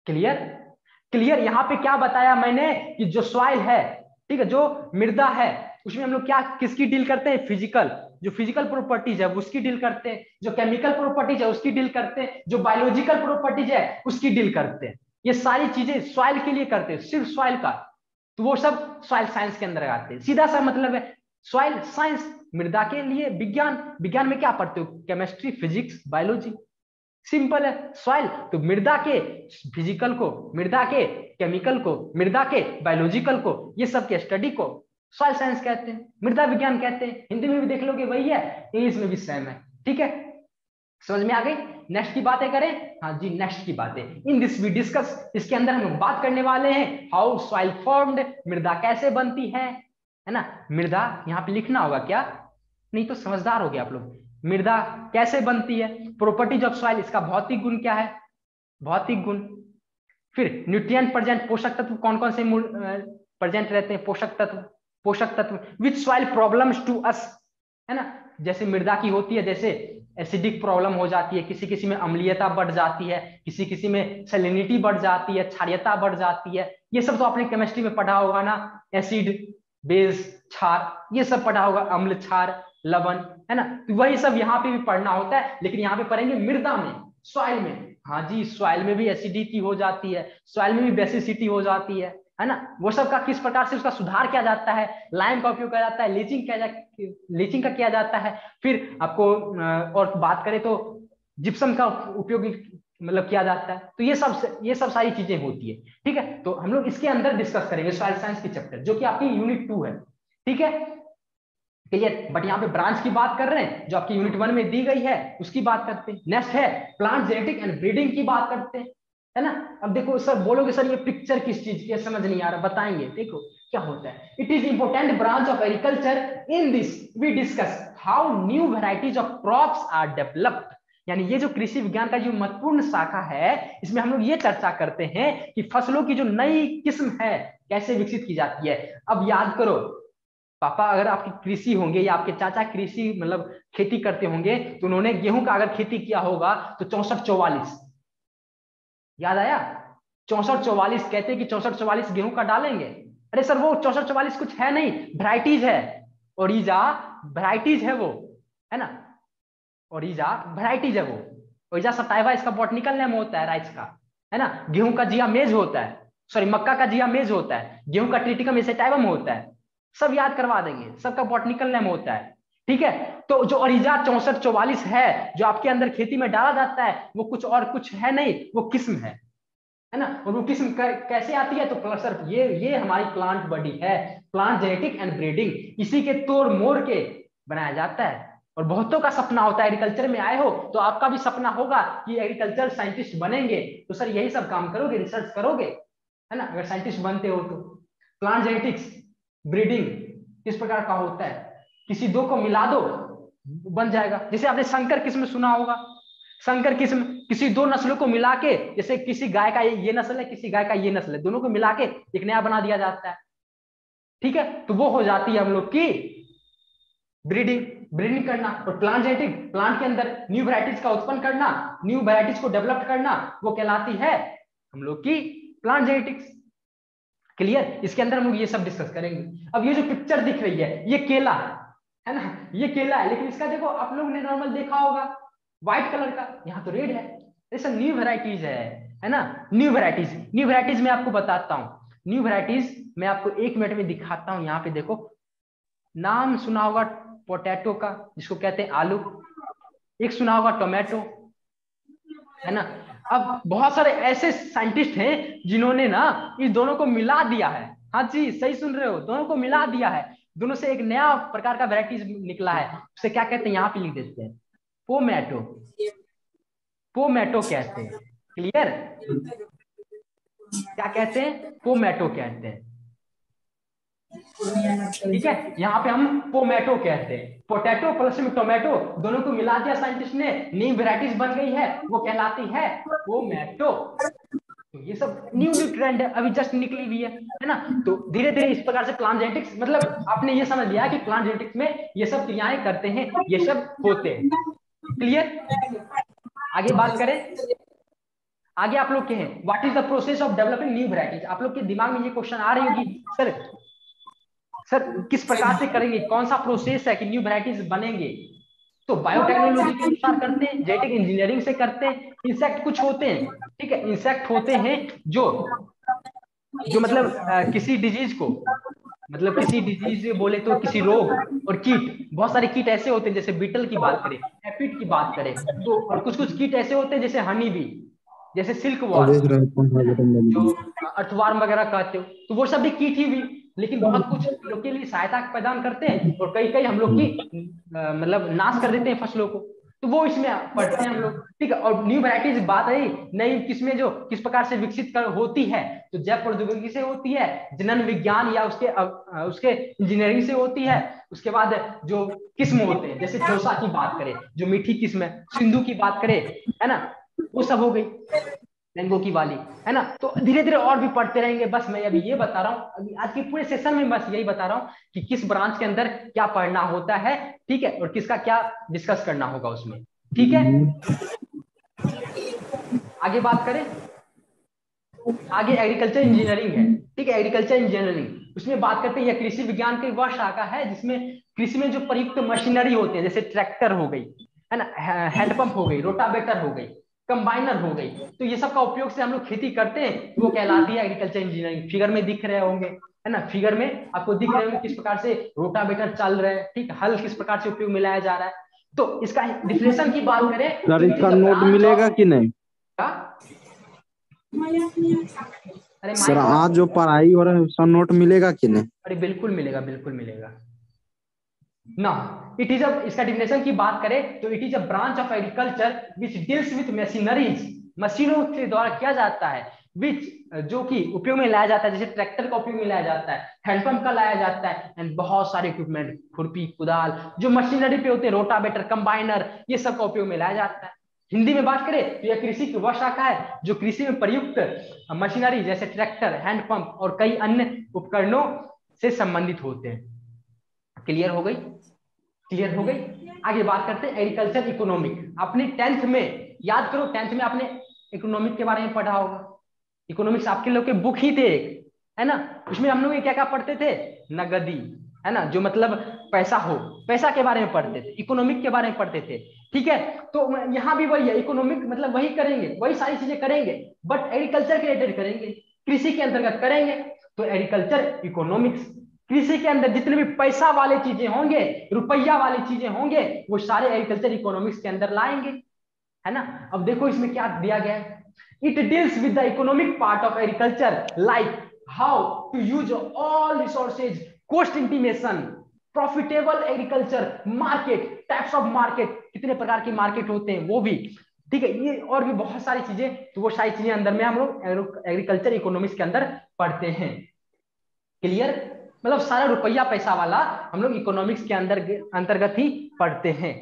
क्लियर, क्लियर। यहाँ पे क्या बताया मैंने कि जो सॉइल है, ठीक है, जो मृदा है, उसमें हम लोग क्या, किसकी डील करते हैं, फिजिकल, जो फिजिकल प्रॉपर्टीज है उसकी डील करते हैं, जो केमिकल प्रॉपर्टीज है उसकी डील करते हैं, जो बायोलॉजिकल प्रॉपर्टीज है उसकी डील करते हैं। ये सारी चीजें सॉइल के लिए करते हैं, सिर्फ सॉइल का, तो वो सब सॉइल साइंस के अंदर आते हैं, सीधा सा मतलब है सॉइल साइंस, मृदा के लिए विज्ञान, विज्ञान में क्या पढ़ते हो, केमिस्ट्री, फिजिक्स, बायोलॉजी, सिंपल है। सॉइल तो मृदा के फिजिकल को, मृदा के केमिकल को, मृदा के बायोलॉजिकल को, ये सब के स्टडी को सॉइल साइंस कहते हैं, मृदा विज्ञान कहते हैं। हिंदी में भी देख लोगे वही है, इंग्लिश में भी सेम है, ठीक है, समझ में आ गई। नेक्स्ट की बातें करें, हाँ जी, नेक्स्ट की बातें, इन दिस वी डिस्कस, इसके अंदर हम लोग बात करने वाले हैं हाउ सॉइल फॉर्म्ड, मृदा कैसे बनती है ना। मृदा यहाँ पे लिखना होगा क्या, नहीं तो समझदार हो गए आप लोग। मृदा कैसे बनती है, प्रॉपर्टीज ऑफ सॉइल, इसका भौतिक गुण क्या है, भौतिक गुण। फिर न्यूट्रिएंट प्रेजेंट, पोषक तत्व कौन कौन से प्रेजेंट रहते हैं, पोषक तत्व, पोषक तत्व which soil problems to us, है ना, जैसे मृदा की होती है, जैसे एसिडिक प्रॉब्लम हो जाती है, किसी किसी में अम्लीयता बढ़ जाती है, किसी किसी में सैलिनिटी बढ़ जाती है, क्षारीयता बढ़ जाती है, ये सब तो आपने केमिस्ट्री में पढ़ा होगा ना, एसिड, बेस, क्षार, ये सब पढ़ा होगा, अम्ल, क्षार, लवण, है ना। तो वही सब यहाँ पे भी पढ़ना होता है, लेकिन यहाँ पे पढ़ेंगे मृदा में, सॉइल में। हाँ जी, सॉइल में भी एसिडिटी हो जाती है, सॉइल में भी बेसिसिटी हो जाती है ना। वो सब का किस प्रकार से उसका सुधार किया जाता है, लाइम का उपयोग किया जाता है, लीचिंग का किया जाता है। फिर आपको और बात करें तो जिप्सम का उपयोग मतलब किया जाता है। तो ये सब सारी चीजें होती है, ठीक है। तो हम लोग इसके अंदर डिस्कस करेंगे सॉइल साइंस की चैप्टर, जो कि आपकी यूनिट 2 है, ठीक है, क्लियर। बट यहाँ पे ब्रांच की बात कर रहे हैं, जो आपकी यूनिट 1 में दी गई है उसकी बात करते हैं। नेक्स्ट है प्लांट जेनेटिक एंड ब्रीडिंग की बात करते हैं, है ना। अब देखो सर, बोलोगे सर ये पिक्चर किस चीज की है, समझ नहीं आ रहा, बताएंगे। देखो क्या होता है, it is important branch of agriculture. In this we discuss how new varieties of crops are developed. यानी ये जो कृषि विज्ञान का जो महत्वपूर्ण शाखा है, इसमें हम लोग ये चर्चा करते हैं कि फसलों की जो नई किस्म है कैसे विकसित की जाती है। अब याद करो, पापा अगर आपके कृषि होंगे या आपके चाचा कृषि मतलब खेती करते होंगे, तो उन्होंने गेहूं का अगर खेती किया होगा तो 64-44 याद आया। 64-44 कहते हैं कि 64-44 गेहूं का डालेंगे। अरे सर वो 64-44 कुछ है नहीं, वैरायटीज है, ओरिजा वैरायटीज है वो, है ना। ओरिजा वैरायटीज है वो। ओरिजा सटाइवा इसका बॉटनिकल नेम होता है राइस का, है ना। गेहूं का जिया मेज होता है, सॉरी मक्का का जिया मेज होता है, गेहूं का ट्रिटिकम एसेटाइवम होता है। सब याद करवा देंगे, सबका बॉटनिकल नेम होता है, ठीक है। तो जो ओरिजा 64-44 है जो आपके अंदर खेती में डाला जाता है, वो कुछ और कुछ है नहीं, वो किस्म है ना। और वो किस्म कैसे आती है, तो सर ये हमारी प्लांट बॉडी है, प्लांट जेनेटिक एंड ब्रीडिंग, इसी के तोड़ मोड़ के बनाया जाता है। और बहुतों का सपना होता है, एग्रीकल्चर में आए हो तो आपका भी सपना होगा कि एग्रीकल्चर साइंटिस्ट बनेंगे, तो सर यही सब काम करोगे, रिसर्च करोगे, है ना, अगर साइंटिस्ट बनते हो तो। प्लांट जेनेटिक्स ब्रीडिंग किस प्रकार का होता है, किसी दो को मिला दो बन जाएगा। जैसे आपने संकर किस्म सुना होगा, संकर किस्म किसी दो नस्लों को मिला के, जैसे किसी गाय का ये नस्ल है, किसी गाय का ये नस्ल है, दोनों को मिला के एक नया बना दिया जाता है, ठीक है। तो वो हो जाती है हम लोग की ब्रीडिंग करना। और प्लांट जेनेटिक, प्लांट के अंदर न्यू वैरायटीज का उत्पन्न करना, न्यू वैरायटीज को डेवलप करना, वो कहलाती है हम लोग की प्लांट जेनेटिक्स, क्लियर। इसके अंदर हम लोग ये सब डिस्कस करेंगे। अब ये जो पिक्चर दिख रही है, ये केला है ना, ये केला है, लेकिन इसका देखो आप लोग ने नॉर्मल देखा होगा व्हाइट कलर का, यहाँ तो रेड है। ऐसा न्यू वेराइटीज है ना। न्यू वेराइटीज में आपको बताता हूँ, न्यू वेराइटीज मैं आपको 1 मिनट में दिखाता हूँ। यहाँ पे देखो, नाम सुना होगा पोटैटो का, जिसको कहते हैं आलू, एक सुना होगा टोमेटो, है ना। अब बहुत सारे ऐसे साइंटिस्ट हैं जिन्होंने ना इस दोनों को मिला दिया है। हाँ जी सही सुन रहे हो, दोनों को मिला दिया है, दोनों से एक नया प्रकार का वेराइटीज निकला है। उसे क्या कहते हैं, यहाँ पे लिख देते हैं, पोमैटो, पोमैटो कहते हैं, क्लियर। क्या कहते हैं, पोमैटो कहते हैं, ठीक है। यहाँ पे हम पोमैटो कहते हैं, पोटैटो प्लस में टोमेटो दोनों को मिला दिया साइंटिस्ट ने, नई वेराइटीज बन गई है, वो कहलाती है पोमैटो। तो ये सब न्यू ट्रेंड है, अभी जस्ट निकली हुई है ना। तो धीरे धीरे इस प्रकार से प्लांट जेनेटिक्स, मतलब आपने ये समझ लिया कि प्लांट जेनेटिक्स में ये सब क्रियाएं करते हैं, ये सब होते हैं, क्लियर। आगे बात करें, आगे आप लोग के हैं what is the process of developing new varieties. आप लोग के दिमाग में ये क्वेश्चन आ रही होगी, सर किस प्रकार से करेंगे, कौन सा प्रोसेस है कि न्यू वैरायटीज बनेंगे। तो बायोटेक्नोलॉजी के अनुसार करते हैं, जेनेटिक इंजीनियरिंग से करते हैं, इंसेक्ट कुछ होते हैं, ठीक है, इंसेक्ट होते हैं जो मतलब किसी डिजीज को, मतलब किसी डिजीज बोले तो किसी रोग, और कीट, बहुत सारे कीट ऐसे होते हैं, जैसे बीटल की बात करें, एफिड की बात करें तो, और कुछ कुछ कीट ऐसे होते हैं जैसे हनी बी, जैसे सिल्क वॉर्म, जो अर्थवार्म वगैरह कहते हो, तो वो सब भी कीट ही भी, लेकिन बहुत कुछ हम लोग के लिए सहायता प्रदान करते हैं, और कई कई हम लोग की मतलब नाश कर देते हैं फसलों को, तो वो इसमें पढ़ते हैं हम लोग, ठीक है। और न्यू वैरायटीज बात आई, नई किस्में जो किस प्रकार से विकसित होती है, तो जैव प्रौद्योगिकी से होती है, जनन विज्ञान या उसके इंजीनियरिंग से होती है। उसके बाद जो किस्म होते हैं, जैसे चौसा की बात करें जो मीठी किस्म है, सिंधु की बात करें, है ना, वो सब हो गई, मैंगो की वाली, है ना। तो धीरे धीरे और भी पढ़ते रहेंगे, बस मैं अभी ये बता रहा हूँ, अभी आज के पूरे सेशन में बस यही बता रहा हूँ कि किस ब्रांच के अंदर क्या पढ़ना होता है, ठीक है, और किसका क्या डिस्कस करना होगा उसमें, ठीक है। आगे बात करें, आगे एग्रीकल्चर इंजीनियरिंग है, ठीक है, एग्रीकल्चर इंजीनियरिंग उसमें बात करते हैं यह कृषि विज्ञान की वह शाखा है जिसमें कृषि में जो प्रयुक्त मशीनरी होते हैं, जैसे ट्रैक्टर हो गई, है ना, हैंडपंप हो गई, रोटावेटर हो गई, कंबाइनर हो गई, तो ये सब का उपयोग से हम लोग खेती करते हैं, वो कहलाती है एग्रीकल्चर इंजीनियरिंग। फिगर में दिख रहे होंगे, है ना, फिगर में आपको दिख रहे होंगे किस प्रकार से रोटावेटर चल रहे हैं, ठीक, हल किस प्रकार से उपयोग में लाया जा रहा है। तो इसका डिफिनेशन की बात करें सर तो इट इसका इज द नोट ब्रांच मिलेगा ऑफ, कि नहीं? अरे सर माइक आज ऑफ, जो पढ़ाई हो रहा है उसका नोट मिलेगा कि नहीं? अरे बिल्कुल मिलेगा, बिल्कुल मिलेगा ना। इट इज अ, इसका डिफिनेशन की बात करें तो it is a branch of agriculture which deals with machineries, मशीनों के द्वारा किया जाता है, विच जो कि उपयोग में लाया जाता है, जैसे ट्रैक्टर का उपयोग में लाया जाता है, हैंडपंप का लाया जाता है, एंड बहुत सारे इक्विपमेंट, खुरपी, कुदाल, जो मशीनरी पे होते हैं, रोटावेटर, कंबाइनर, ये सब का उपयोग में लाया जाता है। हिंदी में बात करें तो यह कृषि की वह शाखा है जो कृषि में प्रयुक्त मशीनरी जैसे ट्रैक्टर, हैंडपंप और कई अन्य उपकरणों से संबंधित होते हैं। क्लियर हो गई? क्लियर हो गई। आगे बात करते हैं एग्रीकल्चर इकोनॉमिक। अपने 10th में याद करो, 10th में आपने इकोनॉमिक के बारे में पढ़ा होगा। इकोनॉमिक्स आपके लोग के बुक ही थे एक, है ना, उसमें हम लोग क्या क्या पढ़ते थे, नगदी, है ना, जो मतलब पैसा हो, पैसा के बारे में पढ़ते थे, इकोनॉमिक के बारे में पढ़ते थे, ठीक है। तो यहाँ भी वही है, इकोनॉमिक मतलब वही करेंगे, वही सारी चीजें करेंगे, बट एग्रीकल्चर के रिलेटेड करेंगे, कृषि के अंतर्गत करेंगे। तो एग्रीकल्चर इकोनॉमिक्स, कृषि के अंदर जितने भी पैसा वाले चीजें होंगे, रुपया वाली चीजें होंगे, वो सारे एग्रीकल्चर इकोनॉमिक्स के अंदर लाएंगे, है ना। अब देखो इसमें क्या दिया गया है, it deals with the economic part of agriculture like how to use all resources, cost intimation, profitable agriculture, market, types of market, कितने प्रकार के मार्केट होते हैं वो भी, ठीक है, ये और भी बहुत सारी चीजें, तो वो सारी चीजें अंदर में हम लोग एग्रीकल्चर इकोनॉमिक्स के अंदर पढ़ते हैं। क्लियर? मतलब सारा रुपया पैसा वाला हम लोग इकोनॉमिक्स के अंदर अंतर्गत ही पढ़ते हैं।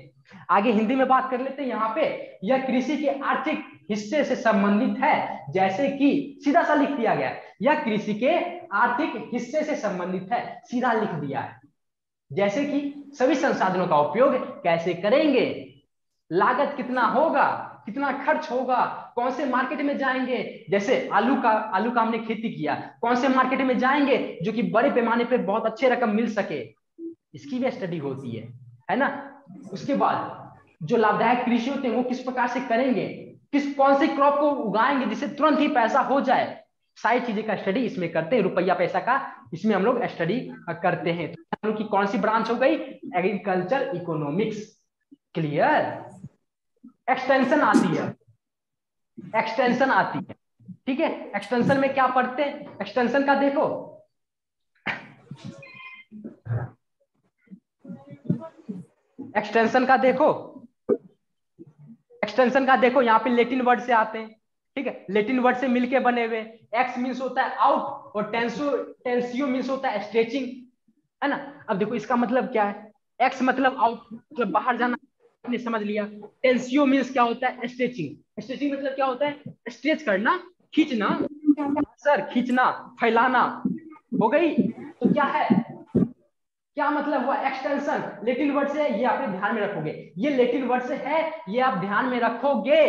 आगे हिंदी में बात कर लेते हैं। यहाँ पे यह कृषि के आर्थिक हिस्से से संबंधित है, जैसे कि सीधा सा लिख दिया गया, यह कृषि के आर्थिक हिस्से से संबंधित है, सीधा लिख दिया है। जैसे कि सभी संसाधनों का उपयोग कैसे करेंगे, लागत कितना होगा, कितना खर्च होगा, कौन से मार्केट में जाएंगे, जैसे आलू का हमने खेती किया, कौन से मार्केट में जाएंगे जो कि बड़े पैमाने पे बहुत अच्छे रकम मिल सके, इसकी भी स्टडी होती है ना। उसके बाद जो लाभदायक कृषि होते हैं वो किस प्रकार से करेंगे, कौन से क्रॉप को उगाएंगे जिससे तुरंत ही पैसा हो जाए, सारी चीजें का स्टडी इसमें करते हैं, रुपया पैसा का इसमें हम लोग स्टडी करते हैं। तो हम लोग की कौन सी ब्रांच हो गई, एग्रीकल्चर इकोनॉमिक्स। क्लियर? एक्सटेंशन आती है, एक्सटेंशन आती है, ठीक है। एक्सटेंशन में क्या पढ़ते हैं, एक्सटेंशन का देखो, एक्सटेंशन का देखो, एक्सटेंशन का देखो, यहाँ पे लेटिन वर्ड से आते हैं, ठीक है, लेटिन वर्ड से मिलके बने हुए। एक्स मीन्स होता है आउट और टेंसियो मीन्स होता है स्ट्रेचिंग, है ना। अब देखो इसका मतलब क्या है, एक्स मतलब आउट, मतलब बाहर जाना, आपने समझ लिया। टेंसियो मीन्स क्या होता है, स्ट्रेचिंग, स्ट्रेचिंग मतलब क्या होता है, स्ट्रेच करना, खींचना, सर खींचना, फैलाना, हो गई। तो क्या है, क्या मतलब हुआ, एक्सटेंशन, लेटिन वर्ड से, ये आप ध्यान में रखोगे, ये लेटिन वर्ड से है, ये आप ध्यान में रखोगे।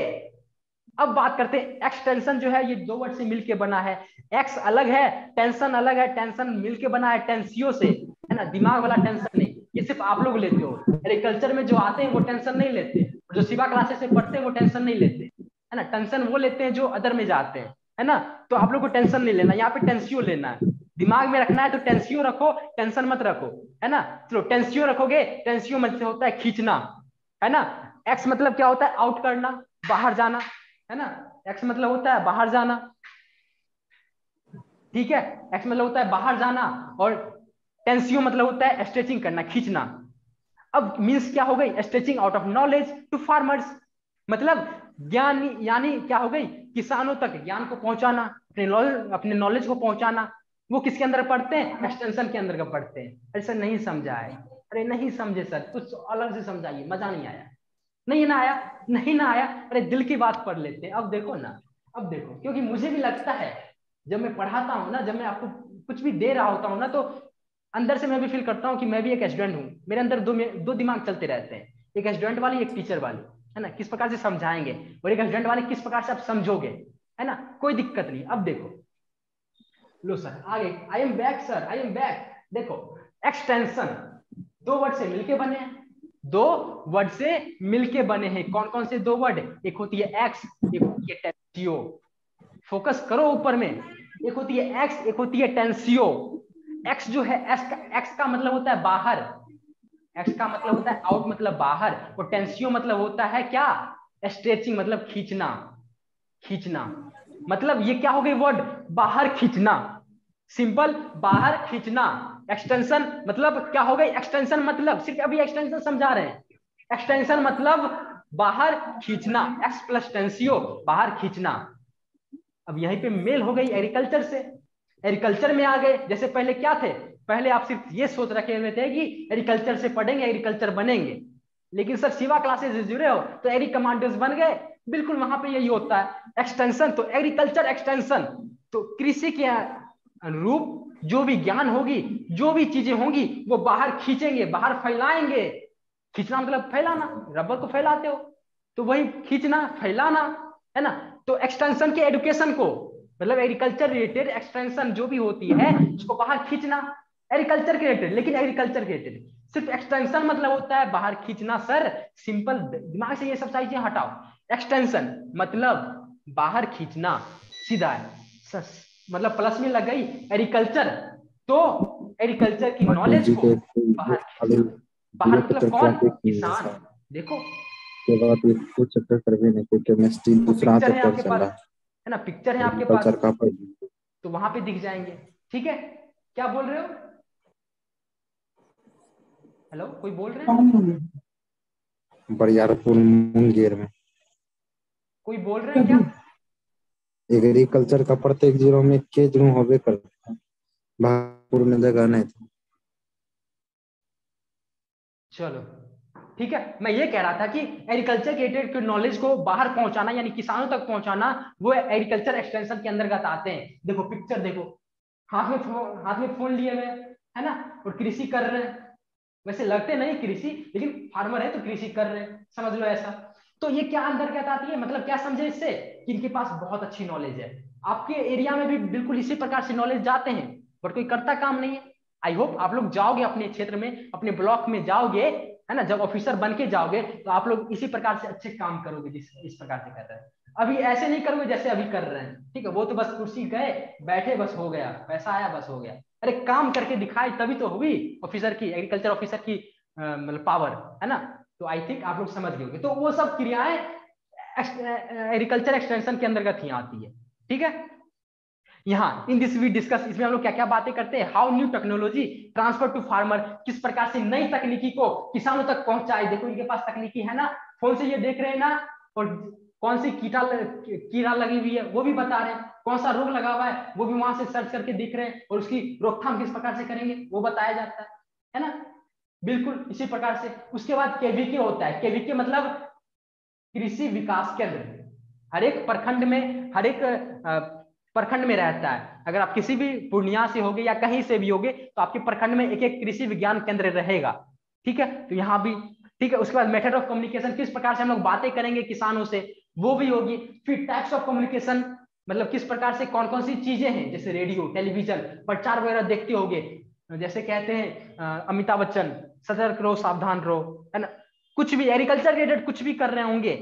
अब बात करते हैं एक्सटेंशन जो है, ये दो वर्ड से मिलके बना है, एक्स अलग है, टेंशन अलग है, टेंशन मिलके बना है टेंसियो से, है ना, दिमाग वाला टेंशन नहीं, ये सिर्फ आप लोग लेते हो, एग्रीकल्चर में जो आते हैं वो टेंशन नहीं लेते, जो सिवा क्लासेस से पढ़ते हैं वो टेंशन नहीं लेते, है ना, टेंशन वो लेते हैं जो अदर में जाते हैं, है ना। तो आप लोग को टेंशन नहीं लेना, यहाँ पे टेंसियो लेना है, दिमाग में रखना है तो टेंसियो रखो, टेंशन मत रखो, है ना। चलो टेंसियो रखोगे, टेंसियो मतलब होता है खींचना, है ना। एक्स मतलब क्या होता है, आउट करना, बाहर जाना, है ना, एक्स मतलब होता है बाहर जाना, ठीक है, एक्स मतलब होता है बाहर जाना, और टेंसियो मतलब होता है स्ट्रेचिंग करना, खींचना। अब मीन्स क्या हो गई, stretching out of knowledge to farmers, मतलब ज्ञान, यानी क्या हो गई, किसानों तक ज्ञान को पहुंचाना, अपने नॉलेज को पहुंचाना। वो किसके अंदर पढ़ते हैं, एक्सटेंशन के अंदर का पढ़ते हैं। ऐसा नहीं समझा है, अरे नहीं समझे सर, कुछ अलग से समझाइए, मजा नहीं आया, नहीं ना आया, नहीं ना आया, अरे दिल की बात पढ़ लेते हैं। अब देखो ना, अब देखो, क्योंकि मुझे भी लगता है जब मैं पढ़ाता हूँ ना, जब मैं आपको कुछ भी दे रहा होता हूँ ना, तो अंदर से मैं भी फील करता हूँ कि मैं भी एक स्टूडेंट हूँ, मेरे अंदर दो दिमाग चलते रहते हैं, एक स्टूडेंट वाली, एक टीचर वाली, है ना, किस प्रकार से समझाएंगे, और एक स्टूडेंट वाले किस प्रकार से आप समझोगे, है ना, कोई दिक्कत नहीं। अब देखो लो सर आगे, I am back sir, I am back. देखो एक्सटेंशन दो वर्ड से मिलके बने हैं, दो वर्ड से मिलके बने हैं। कौन कौन से दो वर्ड? एक होती है एक्स, एक होती है टेंसियो। फोकस करो ऊपर में, एक होती है एक्स, एक होती है टेंसियो। एक्स जो है, एक्स का मतलब होता है बाहर, एक्स का मतलब होता है आउट मतलब बाहर, और टेंसियो मतलब होता है क्या? स्ट्रेचिंग मतलब खींचना, खींचना। मतलब ये क्या हो गई वर्ड? बाहर खींचना, सिंपल बाहर खींचना। एक्सटेंशन मतलब क्या हो गई? एक्सटेंशन मतलब सिर्फ अभी एक्सटेंशन समझा रहे हैं। एक्सटेंशन मतलब बाहर खींचना, एक्स प्लस टेंसियो बाहर खींचना। अब यहीं पे मेल हो गई एग्रीकल्चर से, एग्रीकल्चर में आ गए। जैसे पहले क्या थे? पहले आप सिर्फ ये सोच रखे हुए थे कि एग्रीकल्चर से पढ़ेंगे एग्रीकल्चर बनेंगे, लेकिन सर शिवा क्लासेस से जुड़े हो तो एग्री कमांडोज बन गए। बिल्कुल वहां पे यही होता है एक्सटेंशन, तो एग्रीकल्चर एक्सटेंशन। तो कृषि के अनुरूप जो भी ज्ञान होगी, जो भी चीजें होंगी वो बाहर खींचेंगे, बाहर फैलाएंगे। खींचना मतलब फैलाना, रबर को फैलाते हो तो वही खींचना फैलाना, है ना। तो एक्सटेंशन के एजुकेशन को मतलब एग्रीकल्चर रिलेटेड एक्सटेंशन जो भी होती है उसको बाहर खींचना, एग्रीकल्चर के रिलेटेड। लेकिन एग्रीकल्चर के रिलेटेड सिर्फ एक्सटेंशन मतलब होता है बाहर खींचना सर, सिंपल दिमाग से ये सब सारी चीजें हटाओ। एक्सटेंशन मतलब बाहर खींचना, सीधा है सर, मतलब प्लस में लग गई एग्रीकल्चर, तो एग्रीकल्चर की नॉलेज जी को के बाहर खाली खींचना। बाहर ये मतलब तो कौन? टॉपिक नहीं है किसान। सर, देखो के बाद ये कुछ चैप्टर कर भी नहीं, कोई केमिस्ट्री वो दूसरा पिक्चर है चैप्टर आपके चल पास, रहा है, है ना, पिक्चर है आपके पास, एग्रीकल्चर का पढ़। तो वहां पे दिख जाएंगे। ठीक है, क्या बोल रहे हो? हेलो, कोई बोल रहे हैं? बरियारपुर मुंगेर में कोई बोल रहे हैं क्या? एग्रीकल्चर का प्रत्येक जिलों में के जिलो होबे करता है, भागलपुर में जगह नहीं थी। चलो ठीक है, मैं ये कह रहा था कि एग्रीकल्चर के रिलेटेड नॉलेज को बाहर पहुंचाना यानी किसानों तक पहुंचाना, वो एग्रीकल्चर एक्सटेंशन के अंतर्गत आते हैं। देखो पिक्चर देखो, हाथ में फोन लिए हुए है ना, और कृषि कर रहे हैं। वैसे लगते नहीं कृषि, लेकिन फार्मर है तो कृषि कर रहे हैं, समझ लो ऐसा। तो ये क्या अंतर्गत आती है, मतलब क्या समझे इससे कि इनके पास बहुत अच्छी नॉलेज है। आपके एरिया में भी बिल्कुल इसी प्रकार से नॉलेज जाते हैं, बट कोई करता काम नहीं है। आई होप आप लोग जाओगे अपने क्षेत्र में, अपने ब्लॉक में जाओगे, है ना, जब ऑफिसर बन के जाओगे तो आप लोग इसी प्रकार से अच्छे काम करोगे जिस इस प्रकार से कर रहे हैं। अभी ऐसे नहीं करोगे जैसे अभी कर रहे हैं, ठीक है। वो तो बस कुर्सी गए बैठे, बस हो गया, पैसा आया बस हो गया। अरे काम करके दिखाए तभी तो हुई ऑफिसर की, एग्रीकल्चर ऑफिसर की मतलब पावर, है ना। तो आई थिंक आप लोग समझ गए। तो वो सब क्रियाएं एग्रीकल्चर एक्सटेंशन के अंतर्गत ही आती है, ठीक है। यहाँ इन दिस वी डिस्कस, इसमें हम लोग क्या क्या बातें करते हैं, how new technology transfer to farmer, किस प्रकार से नई तकनीकी को किसानों तक पहुंचाए। देखो इनके पास तकनीकी है ना, फोन से ये देख रहे हैं ना, और कौन सी कीड़ा लगी हुई है वो भी बता रहे हैं, कौन सा रोग लगा हुआ है वो भी वहां से सर्च करके देख रहे हैं, और उसकी रोकथाम किस प्रकार से करेंगे वो बताया जाता है ना। बिल्कुल इसी प्रकार से। उसके बाद केवीके होता है, केवीके मतलब कृषि विकास केंद्र। हर एक प्रखंड में, हर एक प्रखंड में रहता है। अगर आप किसी भी पूर्णिया से होगे या कहीं से भी होगे तो आपके प्रखंड में एक एक कृषि विज्ञान केंद्र रहेगा, ठीक है। तो यहाँ भी ठीक है। उसके बाद मेथड ऑफ कम्युनिकेशन, किस प्रकार से हम लोग बातें करेंगे किसानों से, वो भी होगी। फिर टाइप्स ऑफ कम्युनिकेशन, मतलब किस प्रकार से कौन कौन सी चीजें हैं, जैसे रेडियो टेलीविजन प्रचार वगैरह देखते होगे, जैसे कहते हैं अमिताभ बच्चन, सतर्क रहो सावधान रहो, है ना। कुछ भी एग्रीकल्चर रिलेटेड कुछ भी कर रहे होंगे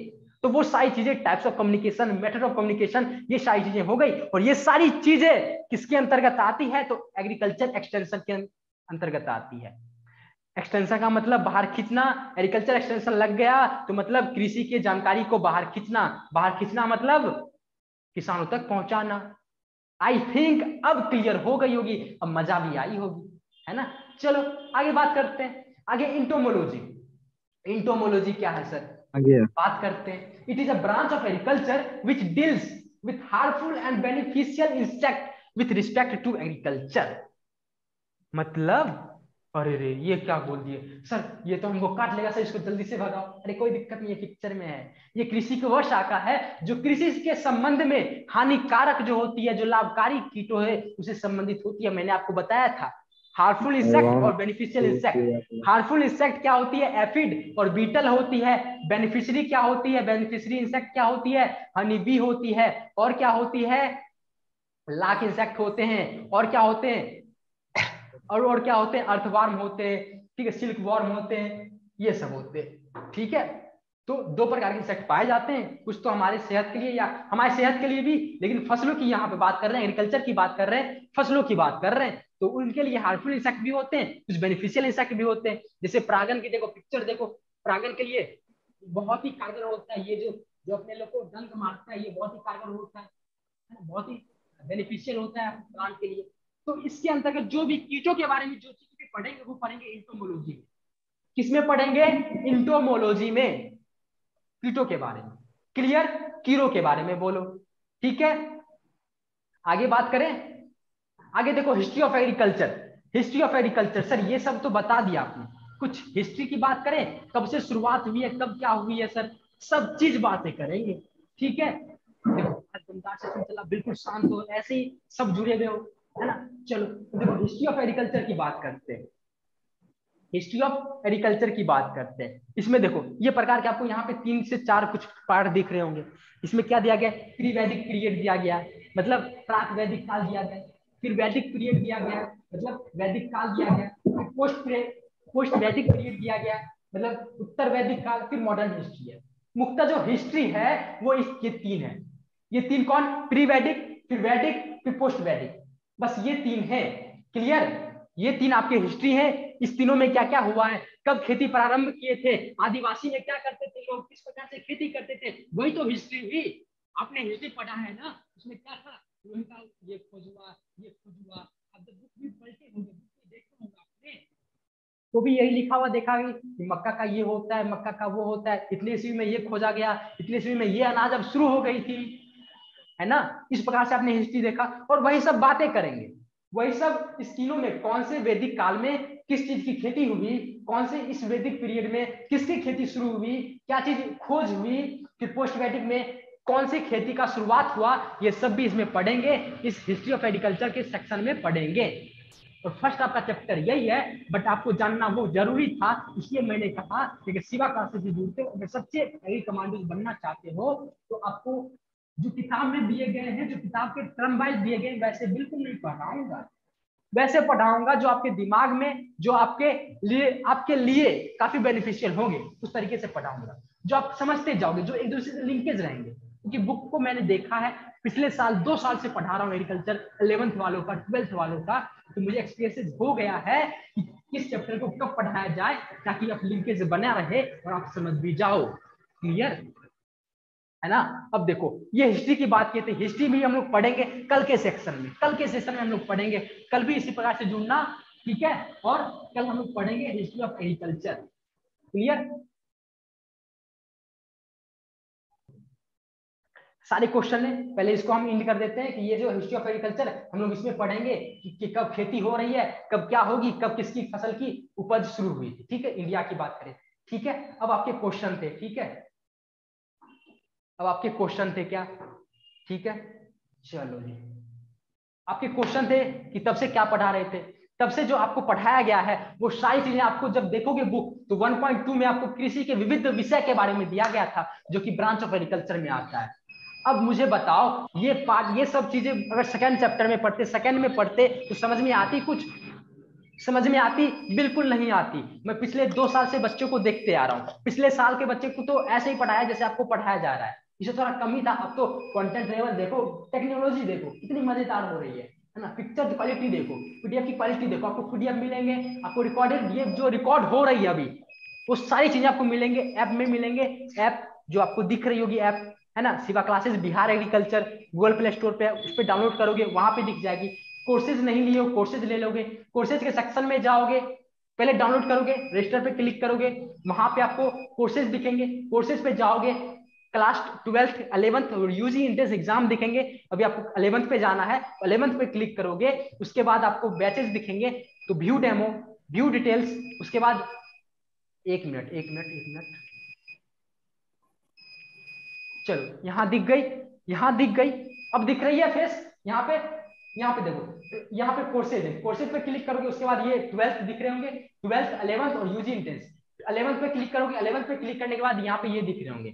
तो वो सारी चीजें, types of communication, method of communication, ये सारी चीजें हो गई। और ये सारी चीजें किसके अंतर्गत आती है, तो एग्रीकल्चर एक्सटेंशन के अंतर्गत आती है। एक्सटेंशन का मतलब बाहर खींचना, एग्रीकल्चर एक्सटेंशन लग गया तो मतलब कृषि की जानकारी को बाहर खींचना, बाहर खींचना मतलब किसानों तक पहुंचाना। आई थिंक अब क्लियर हो गई होगी, अब मजा भी आई होगी, है ना। चलो आगे बात करते हैं। आगे इंटोमोलॉजी, इंटोमोलॉजी क्या है सर, आगे बात करते हैं। It is a branch of agriculture which deals with harmful and beneficial insect with respect to agriculture. मतलब अरे रे ये क्या बोल दिए सर, ये तो हमको काट लेगा सर, इसको जल्दी से भगाओ। अरे कोई दिक्कत नहीं है, पिक्चर में है। ये कृषि की वह शाखा है जो कृषि के संबंध में हानिकारक जो होती है, जो लाभकारी कीटों है उससे संबंधित होती है। मैंने आपको बताया था हार्मफुल इंसेक्ट और बेनिफिशियल इंसेक्ट। हार्मफुल इंसेक्ट क्या होती है, एफिड और बीटल होती है। बेनिफिशियरी क्या होती है, बेनिफिशियरी इंसेक्ट क्या होती है, हनी बी होती है। और क्या होती है, लाख इंसेक्ट होते हैं, और क्या होते हैं, और क्या होते हैं, अर्थवार्म होते हैं, ठीक है, सिल्क वॉर्म होते हैं, ये सब होते हैं, ठीक है। तो दो प्रकार के इंसेक्ट पाए जाते हैं, कुछ तो हमारे सेहत के लिए या हमारे सेहत के लिए भी, लेकिन फसलों की यहाँ पे बात कर रहे हैं, एग्रीकल्चर की बात कर रहे हैं, फसलों की बात कर रहे हैं, तो उनके लिए हार्मफुल इंसेक्ट भी होते हैं, कुछ बेनिफिशियल इंसेक्ट भी होते हैं। जैसे परागन की देखो, पिक्चर देखो, परागन के लिए बहुत ही कारगर होता है, ये जो जो अपने लोग को डंक मारता है, ये बहुत ही कारगर होता है, बहुत ही बेनिफिशियल होता है प्लांट के लिए। तो इसके अंतर्गत जो भी कीटों के बारे में जो चीजें भी पढ़ेंगे वो पढ़ेंगे इंटोमोलॉजी में। किसमें पढ़ेंगे? इंटोमोलॉजी में, कीटों के बारे में। क्लियर? कीड़ों के बारे में बोलो, ठीक है। आगे बात करें, आगे देखो history of agriculture. History of agriculture, sir ये सब तो बता दिया आपने, कुछ हिस्ट्री की बात करें, कब से शुरुआत हुई है, कब क्या हुई है सर, सब चीज बातें करेंगे, ठीक है। देखो आज दमदार सेशन चला, बिल्कुल शांत हो, ऐसे ही सब जुड़े हुए हो, है ना। चलो देखो हिस्ट्री ऑफ एग्रीकल्चर की बात करते हैं, हिस्ट्री ऑफ एग्रीकल्चर की बात करते हैं। इसमें देखो ये प्रकार के आपको यहाँ पे 3 से 4 कुछ पार्ट दिख रहे होंगे। इसमें क्या दिया गया? प्री वैदिक पीरियड दिया गया, मतलब प्राक वैदिक काल दिया गया, फिर वैदिक पीरियड दिया गया, मतलब वैदिक काल दिया गया, फिर पोस्ट वैदिक पीरियड दिया गया, मतलब उत्तर वैदिक काल, फिर मॉडर्न हिस्ट्री है। मुख्यतः जो हिस्ट्री है वो ये 3 है। ये 3 कौन? प्री वैदिक, फिर वैदिक, फिर पोस्ट वैदिक, बस ये 3 है। क्लियर? ये 3 आपके हिस्ट्री है। इस तीनों में क्या क्या हुआ है, कब खेती प्रारंभ किए थे, आदिवासी में क्या करते थे लोग, किस प्रकार से खेती करते थे, वही तो हिस्ट्री हुई। आपने हिस्ट्री पढ़ा है ना, उसमें क्या था, उनका ये खोज हुआ, ये खोज हुआ। अब जब बुक भी पढ़ते होंगे, बुक भी देखते होंगे आपने, तो भी यही लिखा हुआ देखा कि मक्का का ये होता है, मक्का का वो होता है, इतने ईस्वी में ये खोजा गया, इतने ईस्वी में ये अनाज अब शुरू हो गई थी, है ना। इस प्रकार से आपने हिस्ट्री देखा, और वही सब बातें करेंगे, वही सब इस तीनों में कौन से वैदिक काल में किस चीज की खेती हुई, कौन से इस वैदिक पीरियड में किसकी खेती शुरू हुई, क्या चीज खोज हुई, फिर पोस्ट वैदिक में कौन सी खेती का शुरुआत हुआ, ये सब भी इसमें पढ़ेंगे, इस हिस्ट्री ऑफ एग्रीकल्चर के सेक्शन में पढ़ेंगे। और फर्स्ट आपका चैप्टर यही है, बट आपको जानना वो जरूरी था, इसलिए मैंने कहा कि शिवा क्लासेस से जुड़ते हो, अगर सच्चे एग्री कमांडोज बनना चाहते हो तो आपको जो किताब में दिए गए हैं, जो किताब के क्रम वाइज दिए गए, वैसे बिल्कुल नहीं पढ़ाऊंगा, वैसे पढ़ाऊंगा जो आपके दिमाग में, जो आपके लिए काफी बेनिफिशियल होंगे, उस तरीके से पढ़ाऊंगा, जो आप समझते जाओगे, जो एक दूसरे से लिंकेज रहेंगे। क्योंकि बुक को मैंने देखा है, पिछले साल 2 साल से पढ़ा रहा हूँ एग्रीकल्चर, 11th वालों का, 12th वालों का, तो मुझे एक्सपीरियंस हो गया है कि किस चैप्टर को कब पढ़ाया जाए, ताकि आप लिंकेज बना रहे और आप समझ भी जाओ। क्लियर है ना। अब देखो ये हिस्ट्री की बात की थी, हिस्ट्री भी हम लोग पढ़ेंगे कल के सेक्शन में, कल के सेशन में हम लोग पढ़ेंगे, कल भी इसी प्रकार से जुड़ना, ठीक है। और कल हम लोग पढ़ेंगे हिस्ट्री ऑफ एग्रीकल्चर। क्लियर? सारे क्वेश्चन है, पहले इसको हम इंड कर देते हैं कि ये जो हिस्ट्री ऑफ एग्रीकल्चर हम लोग इसमें पढ़ेंगे कि कब खेती हो रही है, कब क्या होगी, कब किसकी फसल की उपज शुरू हुई थी, ठीक है, इंडिया की बात करें, ठीक है। अब आपके क्वेश्चन थे, ठीक है, अब आपके क्वेश्चन थे क्या, ठीक है। चलो जी, आपके क्वेश्चन थे कि तब से क्या पढ़ा रहे थे, तब से जो आपको पढ़ाया गया है वो सारी चीजें आपको जब देखोगे बुक, तो 1.2 में आपको कृषि के विविध विषय के बारे में दिया गया था, जो कि ब्रांच ऑफ एग्रीकल्चर में आता है। अब मुझे बताओ ये पार्ट, ये सब चीजें अगर सेकंड चैप्टर में पढ़ते, सेकंड में पढ़ते, तो समझ में आती कुछ? समझ में आती? बिल्कुल नहीं आती। मैं पिछले 2 साल से बच्चों को देखते आ रहा हूँ, पिछले साल के बच्चे को तो ऐसे ही पढ़ाया जैसे आपको पढ़ाया जा रहा है, इसे थोड़ा कम ही था। अब तो कंटेंट लेवल देखो, टेक्नोलॉजी देखो कितनी मजेदार हो रही है ना। पिक्चर क्वालिटी देखो, पीडीएफ की क्वालिटी देखो, आपको पीडीएफ मिलेंगे, आपको रिकॉर्डेड, ये जो रिकॉर्ड हो रही है अभी, वो सारी चीजें आपको मिलेंगे, ऐप में मिलेंगे। ऐप जो आपको दिख रही होगी ऐप, है ना, Shiva classes Bihar agriculture, Google play store पे उस पर डाउनलोड करोगे, वहां पे दिख जाएगी। कोर्सेज नहीं लिए हो, कोर्सेज ले लोगे, कोर्सेज के सेक्शन में जाओगे, पहले डाउनलोड करोगे, रजिस्टर पे क्लिक करोगे, वहां पे आपको कोर्सेज दिखेंगे, कोर्सेज पे जाओगे, क्लास 12th 11th और यूजी इंट्रेंस एग्जाम दिखेंगे। अभी आपको 11th पे जाना है, 11th पे क्लिक करोगे, उसके बाद आपको बैचेस दिखेंगे, तो व्यू डेमो, व्यू डिटेल्स, उसके बाद एक मिनट, चलो यहाँ दिख गई, यहाँ दिख गई, अब दिख रही है फेस यहाँ पे, यहाँ पे देखो, यहाँ पे कोर्सेज है, कोर्सेज पे क्लिक करोगे, उसके बाद ये 12th दिख रहे होंगे, 12th 11th और यूजी इंटेंस। 11th पे क्लिक करोगे, 11th पे क्लिक करने के बाद यहाँ पे ये दिख रहे होंगे,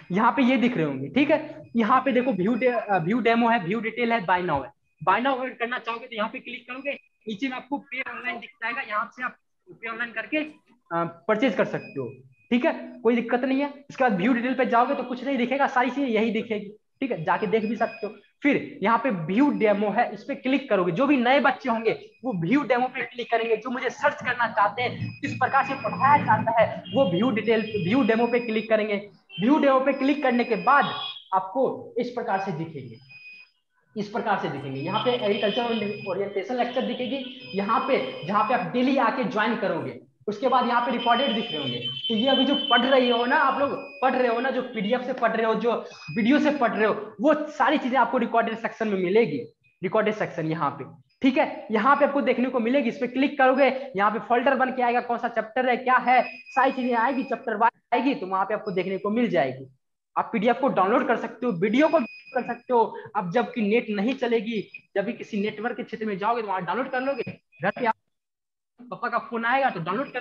यहाँ पे ये दिख रहे होंगे, ठीक है। यहाँ पे देखो व्यू डेमो है, व्यू डिटेल है, बाय नाउ है। बाय नाउ अगर करना चाहोगे तो यहाँ पे क्लिक करोगे, नीचे में आपको पे ऑनलाइन दिख जाएगा, यहाँ से आप पे ऑनलाइन करके परचेज कर सकते हो, ठीक है, कोई दिक्कत नहीं है। इसके बाद व्यू डिटेल पे जाओगे तो कुछ नहीं दिखेगा, सारी चीजें यही दिखेगी, ठीक है, जाके देख भी सकते हो। फिर यहाँ पे व्यू डेमो है, इस पे क्लिक करोगे, जो भी नए बच्चे होंगे वो व्यू डेमो पे क्लिक करेंगे, जो मुझे सर्च करना चाहते हैं किस प्रकार से पढ़ाया जाता है वो व्यू डेमो पे क्लिक करेंगे। व्यू डेमो पे क्लिक करने के बाद आपको इस प्रकार से दिखेंगे, इस प्रकार से दिखेंगे। यहाँ पे एग्रीकल्चर ओरिएंटेशन लेक्चर दिखेगी, यहाँ पे जहाँ पे आप डेली आके ज्वाइन करोगे। उसके बाद यहाँ पे रिकॉर्डेड दिख रहे होंगे, तो ये अभी जो पढ़ रही हो ना, आप लोग पढ़ रहे हो ना, जो पीडीएफ से पढ़ रहे हो, जो वीडियो से पढ़ रहे हो, वो सारी चीजें आपको रिकॉर्डेड सेक्शन में मिलेगी, रिकॉर्डेड सेक्शन यहाँ पे, ठीक है। यहाँ पे आपको देखने को मिलेगी, इस पे क्लिक करोगे, यहाँ पे फोल्डर बन के आएगा, कौन सा चैप्टर है, क्या है, सारी चीजें आएगी, चैप्टर वाइज आएगी, तो वहां पे आपको देखने को मिल जाएगी। आप पीडीएफ को डाउनलोड कर सकते हो, वीडियो को कर सकते हो। अब जबकि नेट नहीं चलेगी, जब भी किसी नेटवर्क के क्षेत्र में जाओगे तो वहां डाउनलोड कर लोगे, घर पे पापा का फोन आएगा तो डाउनलोड कर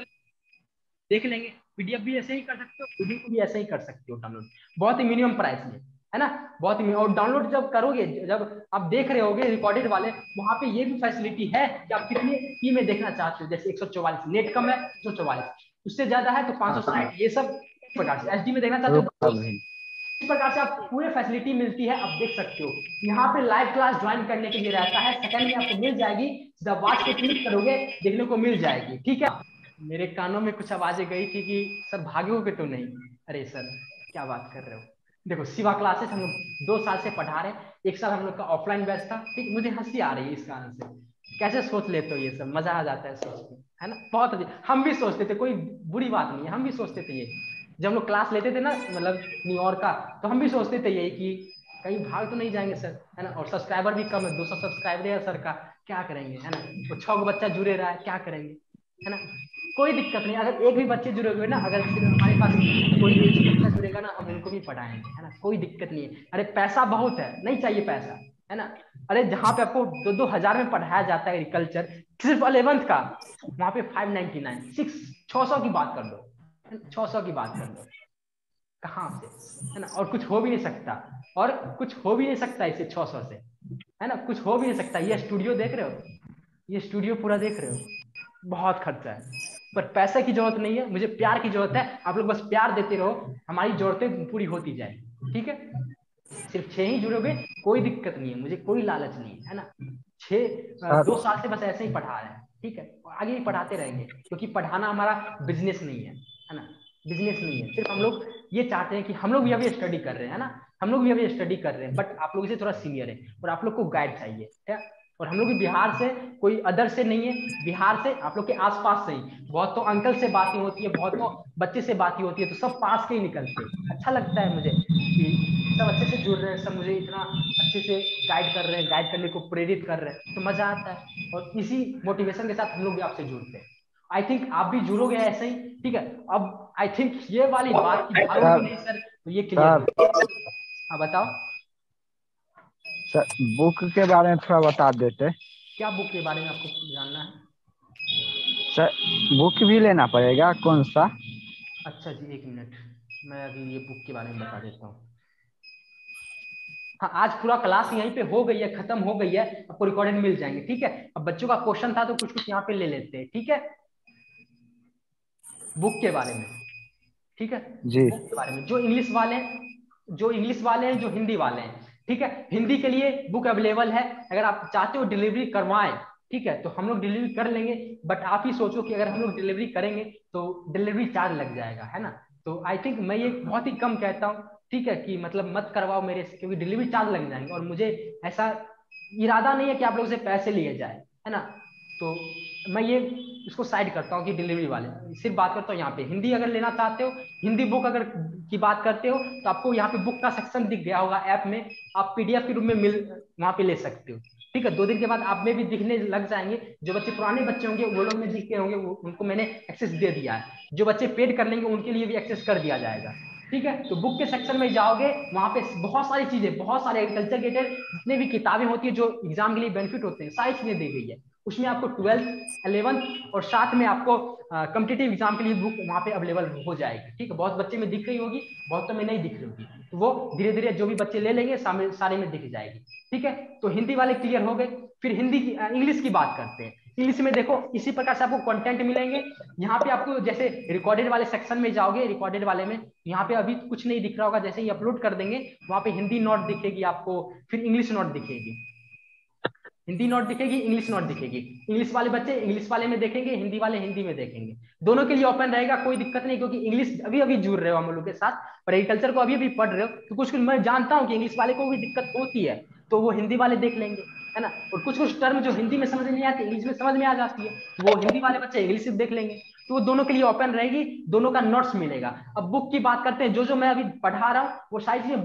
देख लेंगे। पीडीएफ भी ऐसे ही कर सकते हो, वीडियो को भी ऐसे ही कर सकते हो डाउनलोड, बहुत ही मिनिमम प्राइस में, है ना, बहुत ही। और डाउनलोड जब करोगे, जब आप देख रहे होगे रिकॉर्डेड वाले, वहां पे ये भी फैसिलिटी है कि आप कितने ई में देखना चाहते हो, जैसे 144, नेट कम है 144, उससे ज्यादा है तो 560, ये सब प्रकार से एचडी में देखना चाहते हो, इस प्रकार से आप पूरे फैसिलिटी मिलती है। आप देख सकते हो यहाँ पे लाइव क्लास ज्वाइन करने के लिए रहता है, सेकंड में आपको मिल जाएगी, जब वॉच पे क्लिक करोगे देखने को मिल जाएगी, ठीक है। मेरे कानों में कुछ आवाजें गई थी कि सर भागोगे तो नहीं, अरे सर क्या बात कर रहे हो। देखो शिवा क्लासेस हम लोग 2 साल से पढ़ा रहे हैं, 1 साल हम लोग का ऑफलाइन बैच था, ठीक। मुझे हंसी आ रही है इस कारण से, कैसे सोच लेते हो ये सब, मजा आ जाता है सोच के, है ना, बहुत अच्छी। हम भी सोचते थे, कोई बुरी बात नहीं है, हम भी सोचते थे ये, जब हम लोग क्लास लेते थे ना, मतलब न्यूयॉर्क का, तो हम भी सोचते थे यही कि कहीं भाग तो नहीं जाएंगे सर, है ना, और सब्सक्राइबर भी कम है, 200 सब्सक्राइबर है सर का, क्या करेंगे, है ना, तो 6 बच्चा जुड़े रहा है, क्या करेंगे, है ना, कोई दिक्कत नहीं, अगर एक भी बच्चे जुड़े हुए ना, अगर हमारे पास कोई एक बच्चा जुड़ेगा ना, हम उनको भी पढ़ाएंगे, है ना, कोई दिक्कत नहीं है। अरे पैसा बहुत है, नहीं चाहिए पैसा, है ना। अरे जहाँ पे आपको 2-2 हजार में पढ़ाया जाता है एग्रीकल्चर, सिर्फ 11th का, वहां पे 599, 600 की बात कर लो, 600 की बात कर लो, कहाँ से, है ना, और कुछ हो भी नहीं सकता, और कुछ हो भी नहीं सकता इसे 600 से, है ना, कुछ हो भी नहीं सकता। ये स्टूडियो देख रहे हो, ये स्टूडियो पूरा देख रहे हो, बहुत खर्चा है, पर पैसे की जरूरत नहीं है, मुझे प्यार की जरूरत है। आप लोग बस प्यार देते रहो, हमारी जरूरतें पूरी होती जाए, ठीक है। सिर्फ 6 ही जुड़ोगे, कोई दिक्कत नहीं है, मुझे कोई लालच नहीं है ना। 2 साल से बस ऐसे ही पढ़ा रहे हैं, ठीक है, आगे भी पढ़ाते रहेंगे, क्योंकि पढ़ाना हमारा बिजनेस नहीं है ना, बिजनेस नहीं है। सिर्फ हम लोग ये चाहते हैं कि हम लोग भी अभी स्टडी कर रहे हैं ना, हम लोग भी अभी स्टडी कर रहे हैं, बट आप लोगों से थोड़ा सीनियर है, और आप लोग को गाइड चाहिए, है। और हम लोग भी बिहार से, कोई अदर से नहीं है, बिहार से, आप लोग के आसपास से ही। बहुत तो अंकल से बातें होती है, बहुत तो बच्चे से बातें होती है, तो सब पास के ही निकलते हैं। अच्छा लगता है मुझे कि सब अच्छे से जुड़ रहे हैं, सब मुझे इतना अच्छे से गाइड कर रहे हैं, गाइड करने को प्रेरित कर रहे हैं, तो मजा आता है। और इसी मोटिवेशन के साथ हम लोग भी आपसे जुड़ते हैं। आई थिंक आप भी जुड़ोगे ऐसे ही, ठीक है। अब आई थिंक ये वाली बात की भागोगे नहीं सर, तो ये क्लियर। हाँ बताओ सर, बुक के बारे में थोड़ा बता देते। क्या बुक के बारे में आपको जानना है? सर, बुक भी लेना पड़ेगा, कौन सा? अच्छा जी, 1 मिनट, मैं अभी ये बुक के बारे में बता देता हूँ। हाँ, आज पूरा क्लास यहीं पे हो गई है, खत्म हो गई है, आपको रिकॉर्डेड मिल जाएंगे, ठीक है। अब बच्चों का क्वेश्चन था तो कुछ कुछ यहाँ पे ले लेते हैं, ठीक है, बुक के बारे में, ठीक है जी। बुक के बारे में, जो इंग्लिश वाले हैं, जो इंग्लिश वाले हैं, जो हिंदी वाले हैं, ठीक है। हिंदी के लिए बुक अवेलेबल है, अगर आप चाहते हो डिलीवरी करवाएं, ठीक है, तो हम लोग डिलीवरी कर लेंगे, बट आप ही सोचो कि अगर हम लोग डिलीवरी करेंगे तो डिलीवरी चार्ज लग जाएगा, है ना। तो आई थिंक मैं ये बहुत ही कम कहता हूँ, ठीक है, कि मतलब मत करवाओ मेरे से, क्योंकि डिलीवरी चार्ज लग जाएंगे, और मुझे ऐसा इरादा नहीं है कि आप लोगों से पैसे लिए जाए, है ना। तो मैं ये इसको साइड करता हूँ कि डिलीवरी वाले, सिर्फ बात करता हूँ यहाँ पे। हिंदी अगर लेना चाहते हो, हिंदी बुक अगर की बात करते हो, तो आपको यहाँ पे बुक का सेक्शन दिख गया होगा ऐप में, आप पीडीएफ के रूप में वहां पे ले सकते हो, ठीक है। 2 दिन के बाद आप में भी दिखने लग जाएंगे, जो बच्चे पुराने बच्चे होंगे वो लोग में दिखते होंगे, उनको मैंने एक्सेस दे दिया है, जो बच्चे पेड कर लेंगे उनके लिए भी एक्सेस कर दिया जाएगा, ठीक है। तो बुक के सेक्शन में जाओगे, वहां पे बहुत सारी चीजें, बहुत सारे एग्रीकल्चर रिलेटेड जितने भी किताबें होती है जो एग्जाम के लिए बेनिफिट होते हैं, सारी चीजें दी गई है। उसमें आपको 12th 11th और साथ में आपको कॉम्पिटिटिव एग्जाम के लिए बुक वहाँ पे अवेलेबल हो जाएगी। ठीक है, बहुत बच्चे में दिख रही होगी, बहुतों में नहीं दिख रही होगी, तो वो धीरे धीरे जो भी बच्चे ले लेंगे सारे में दिख जाएगी। ठीक है, तो हिंदी वाले क्लियर हो गए। फिर हिंदी की इंग्लिश की बात करते हैं। इंग्लिश में देखो इसी प्रकार से आपको कंटेंट मिलेंगे। यहाँ पे आपको जैसे रिकॉर्डेड वाले सेक्शन में जाओगे, रिकॉर्डेड वाले में यहाँ पे अभी कुछ नहीं दिख रहा होगा, जैसे ही अपलोड कर देंगे वहाँ पे हिंदी नोट दिखेगी आपको, फिर इंग्लिश नोट दिखेगी, हिंदी नोट दिखेगी, इंग्लिश नोट दिखेगी। इंग्लिश वाले बच्चे इंग्लिश वाले में देखेंगे, हिंदी वाले हिंदी में देखेंगे, दोनों के लिए ओपन रहेगा, कोई दिक्कत नहीं, क्योंकि इंग्लिश अभी अभी जुड़ रहे हो हम लोग के साथ, पर एग्रीकल्चर को अभी अभी पढ़ रहे हो, तो कुछ मैं जानता हूँ कि इंग्लिश वाले को भी दिक्कत होती है, तो वो हिंदी वाले देख लेंगे, है ना। और कुछ कुछ टर्म जो हिंदी में समझ नहीं आती इंग्लिश में समझ में आ जाती है, वो हिंदी वाले बच्चे इंग्लिश में देख लेंगे, तो वो दोनों के लिए ओपन रहेगी, दोनों का नोट्स मिलेगा। अब बुक की बात करते हैं, जो मैं अभी पढ़ा रहा हूँ वो सारी चीजें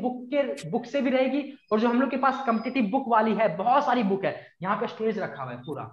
बुक से भी रहेगी, और जो हम लोग के पास कॉम्पिटिटिव बुक वाली है, बहुत सारी बुक है यहाँ पे स्टोरेज रखा हुआ है पूरा।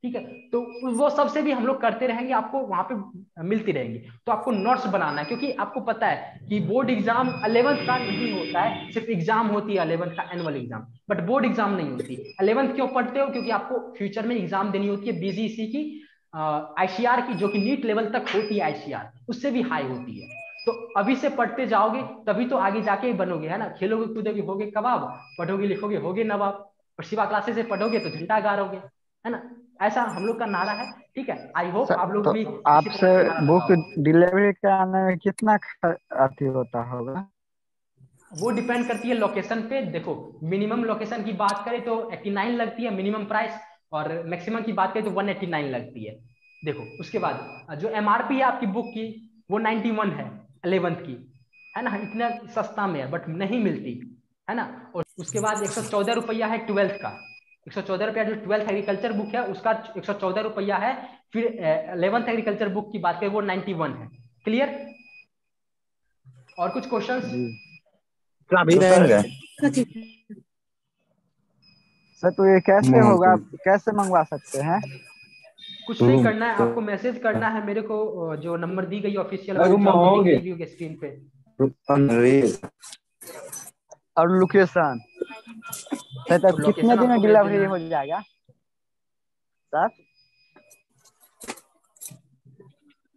ठीक है, तो वो सबसे भी हम लोग करते रहेंगे, आपको वहां पे मिलती रहेंगी। तो आपको नोट्स बनाना है, क्योंकि आपको पता है कि बोर्ड एग्जाम 11th का नहीं होता है, सिर्फ एग्जाम होती है 11th का annual exam, but board exam नहीं होती। 11th क्यों पढ़ते हो? क्योंकि आपको फ्यूचर में एग्जाम देनी होती है बीजीसी की, आईसीआर की, जो कि नीट लेवल तक होती है, आईसीआर उससे भी हाई होती है। तो अभी से पढ़ते जाओगे तभी तो आगे जाके ही बनोगे, है ना। खेलोगे कूदोगे होगे कबाब, पढ़ोगे लिखोगे होगे नवाब, और शिवा क्लासेस से पढ़ोगे तो झंडा गारोगे, है ना। ऐसा हम लोग का नारा है। ठीक है, आई होप आप लोग तो भी आपसे बुक डिलीवरी कराने में कितना अति होता होगा? वो डिपेंड करती है लोकेशन पे। देखो मिनिमम लोकेशन की बात करें तो 89 लगती है मिनिमम प्राइस, और मैक्सिमम की बात करें तो 189 लगती है। देखो उसके बाद जो एमआरपी है आपकी बुक की वो 91 है 11th की, है ना। इतना सस्ता में है बट नहीं मिलती, है ना। और उसके बाद 114 रुपया है 12th का, 114 रुपया जो 12th एग्रीकल्चर बुक है उसका 114 रुपया है। फिर 11th एग्रीकल्चर बुक की बात करें वो 91 है। क्लियर? और कुछ क्वेश्चंस? अभी रहेंगे सर तो ये कैसे होगा, कैसे मंगवा सकते हैं? कुछ नहीं करना है आपको, मैसेज करना है मेरे को, जो नंबर दी गई ऑफिशियल स्क्रीन पे। और लोकेशन सर, तब कितने दिन में डिलीवरी हो जाएगा सर?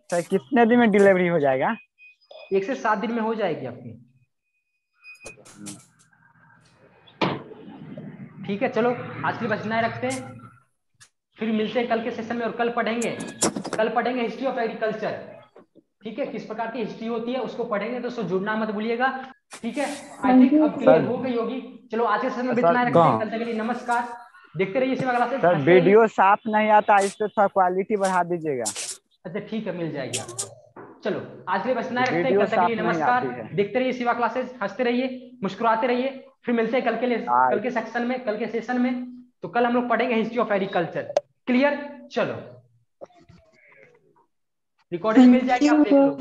सर कितने दिन में डिलीवरी हो जाएगा? 1 से 7 दिन में हो जाएगी आपकी। ठीक है, चलो आज के लिए बस इतना ही रखते हैं, फिर मिलते हैं कल के सेशन में, और कल पढ़ेंगे हिस्ट्री ऑफ एग्रीकल्चर। ठीक है, किस प्रकार की हिस्ट्री होती है उसको पढ़ेंगे, तो उसको जुड़ना मत भूलिएगा। ठीक है, आई थिंक अब क्लियर हो गई होगी। चलो आज के सेशन में इतना रखते हैं, कल तक के लिए नमस्कार। देखते रहिए शिवा क्लासेस। सर वीडियो साफ नहीं आता, इस पे थोड़ा क्वालिटी बढ़ा दीजिएगा। अच्छा ठीक है, मिल जाएगी आपको। चलो आज के लिए बस इतना रखते हैं, कल तक के लिए नमस्कार। देखते रहिए शिवा क्लासेस, हंसते रहिए, मुस्कुराते रहिए। फिर मिलते हैं कल के सेक्शन में, कल के सेशन में। तो कल हम लोग पढ़ेंगे हिस्ट्री ऑफ एग्रीकल्चर। क्लियर? चलो रिकॉर्डिंग मिल जाएगी, आप देख लो।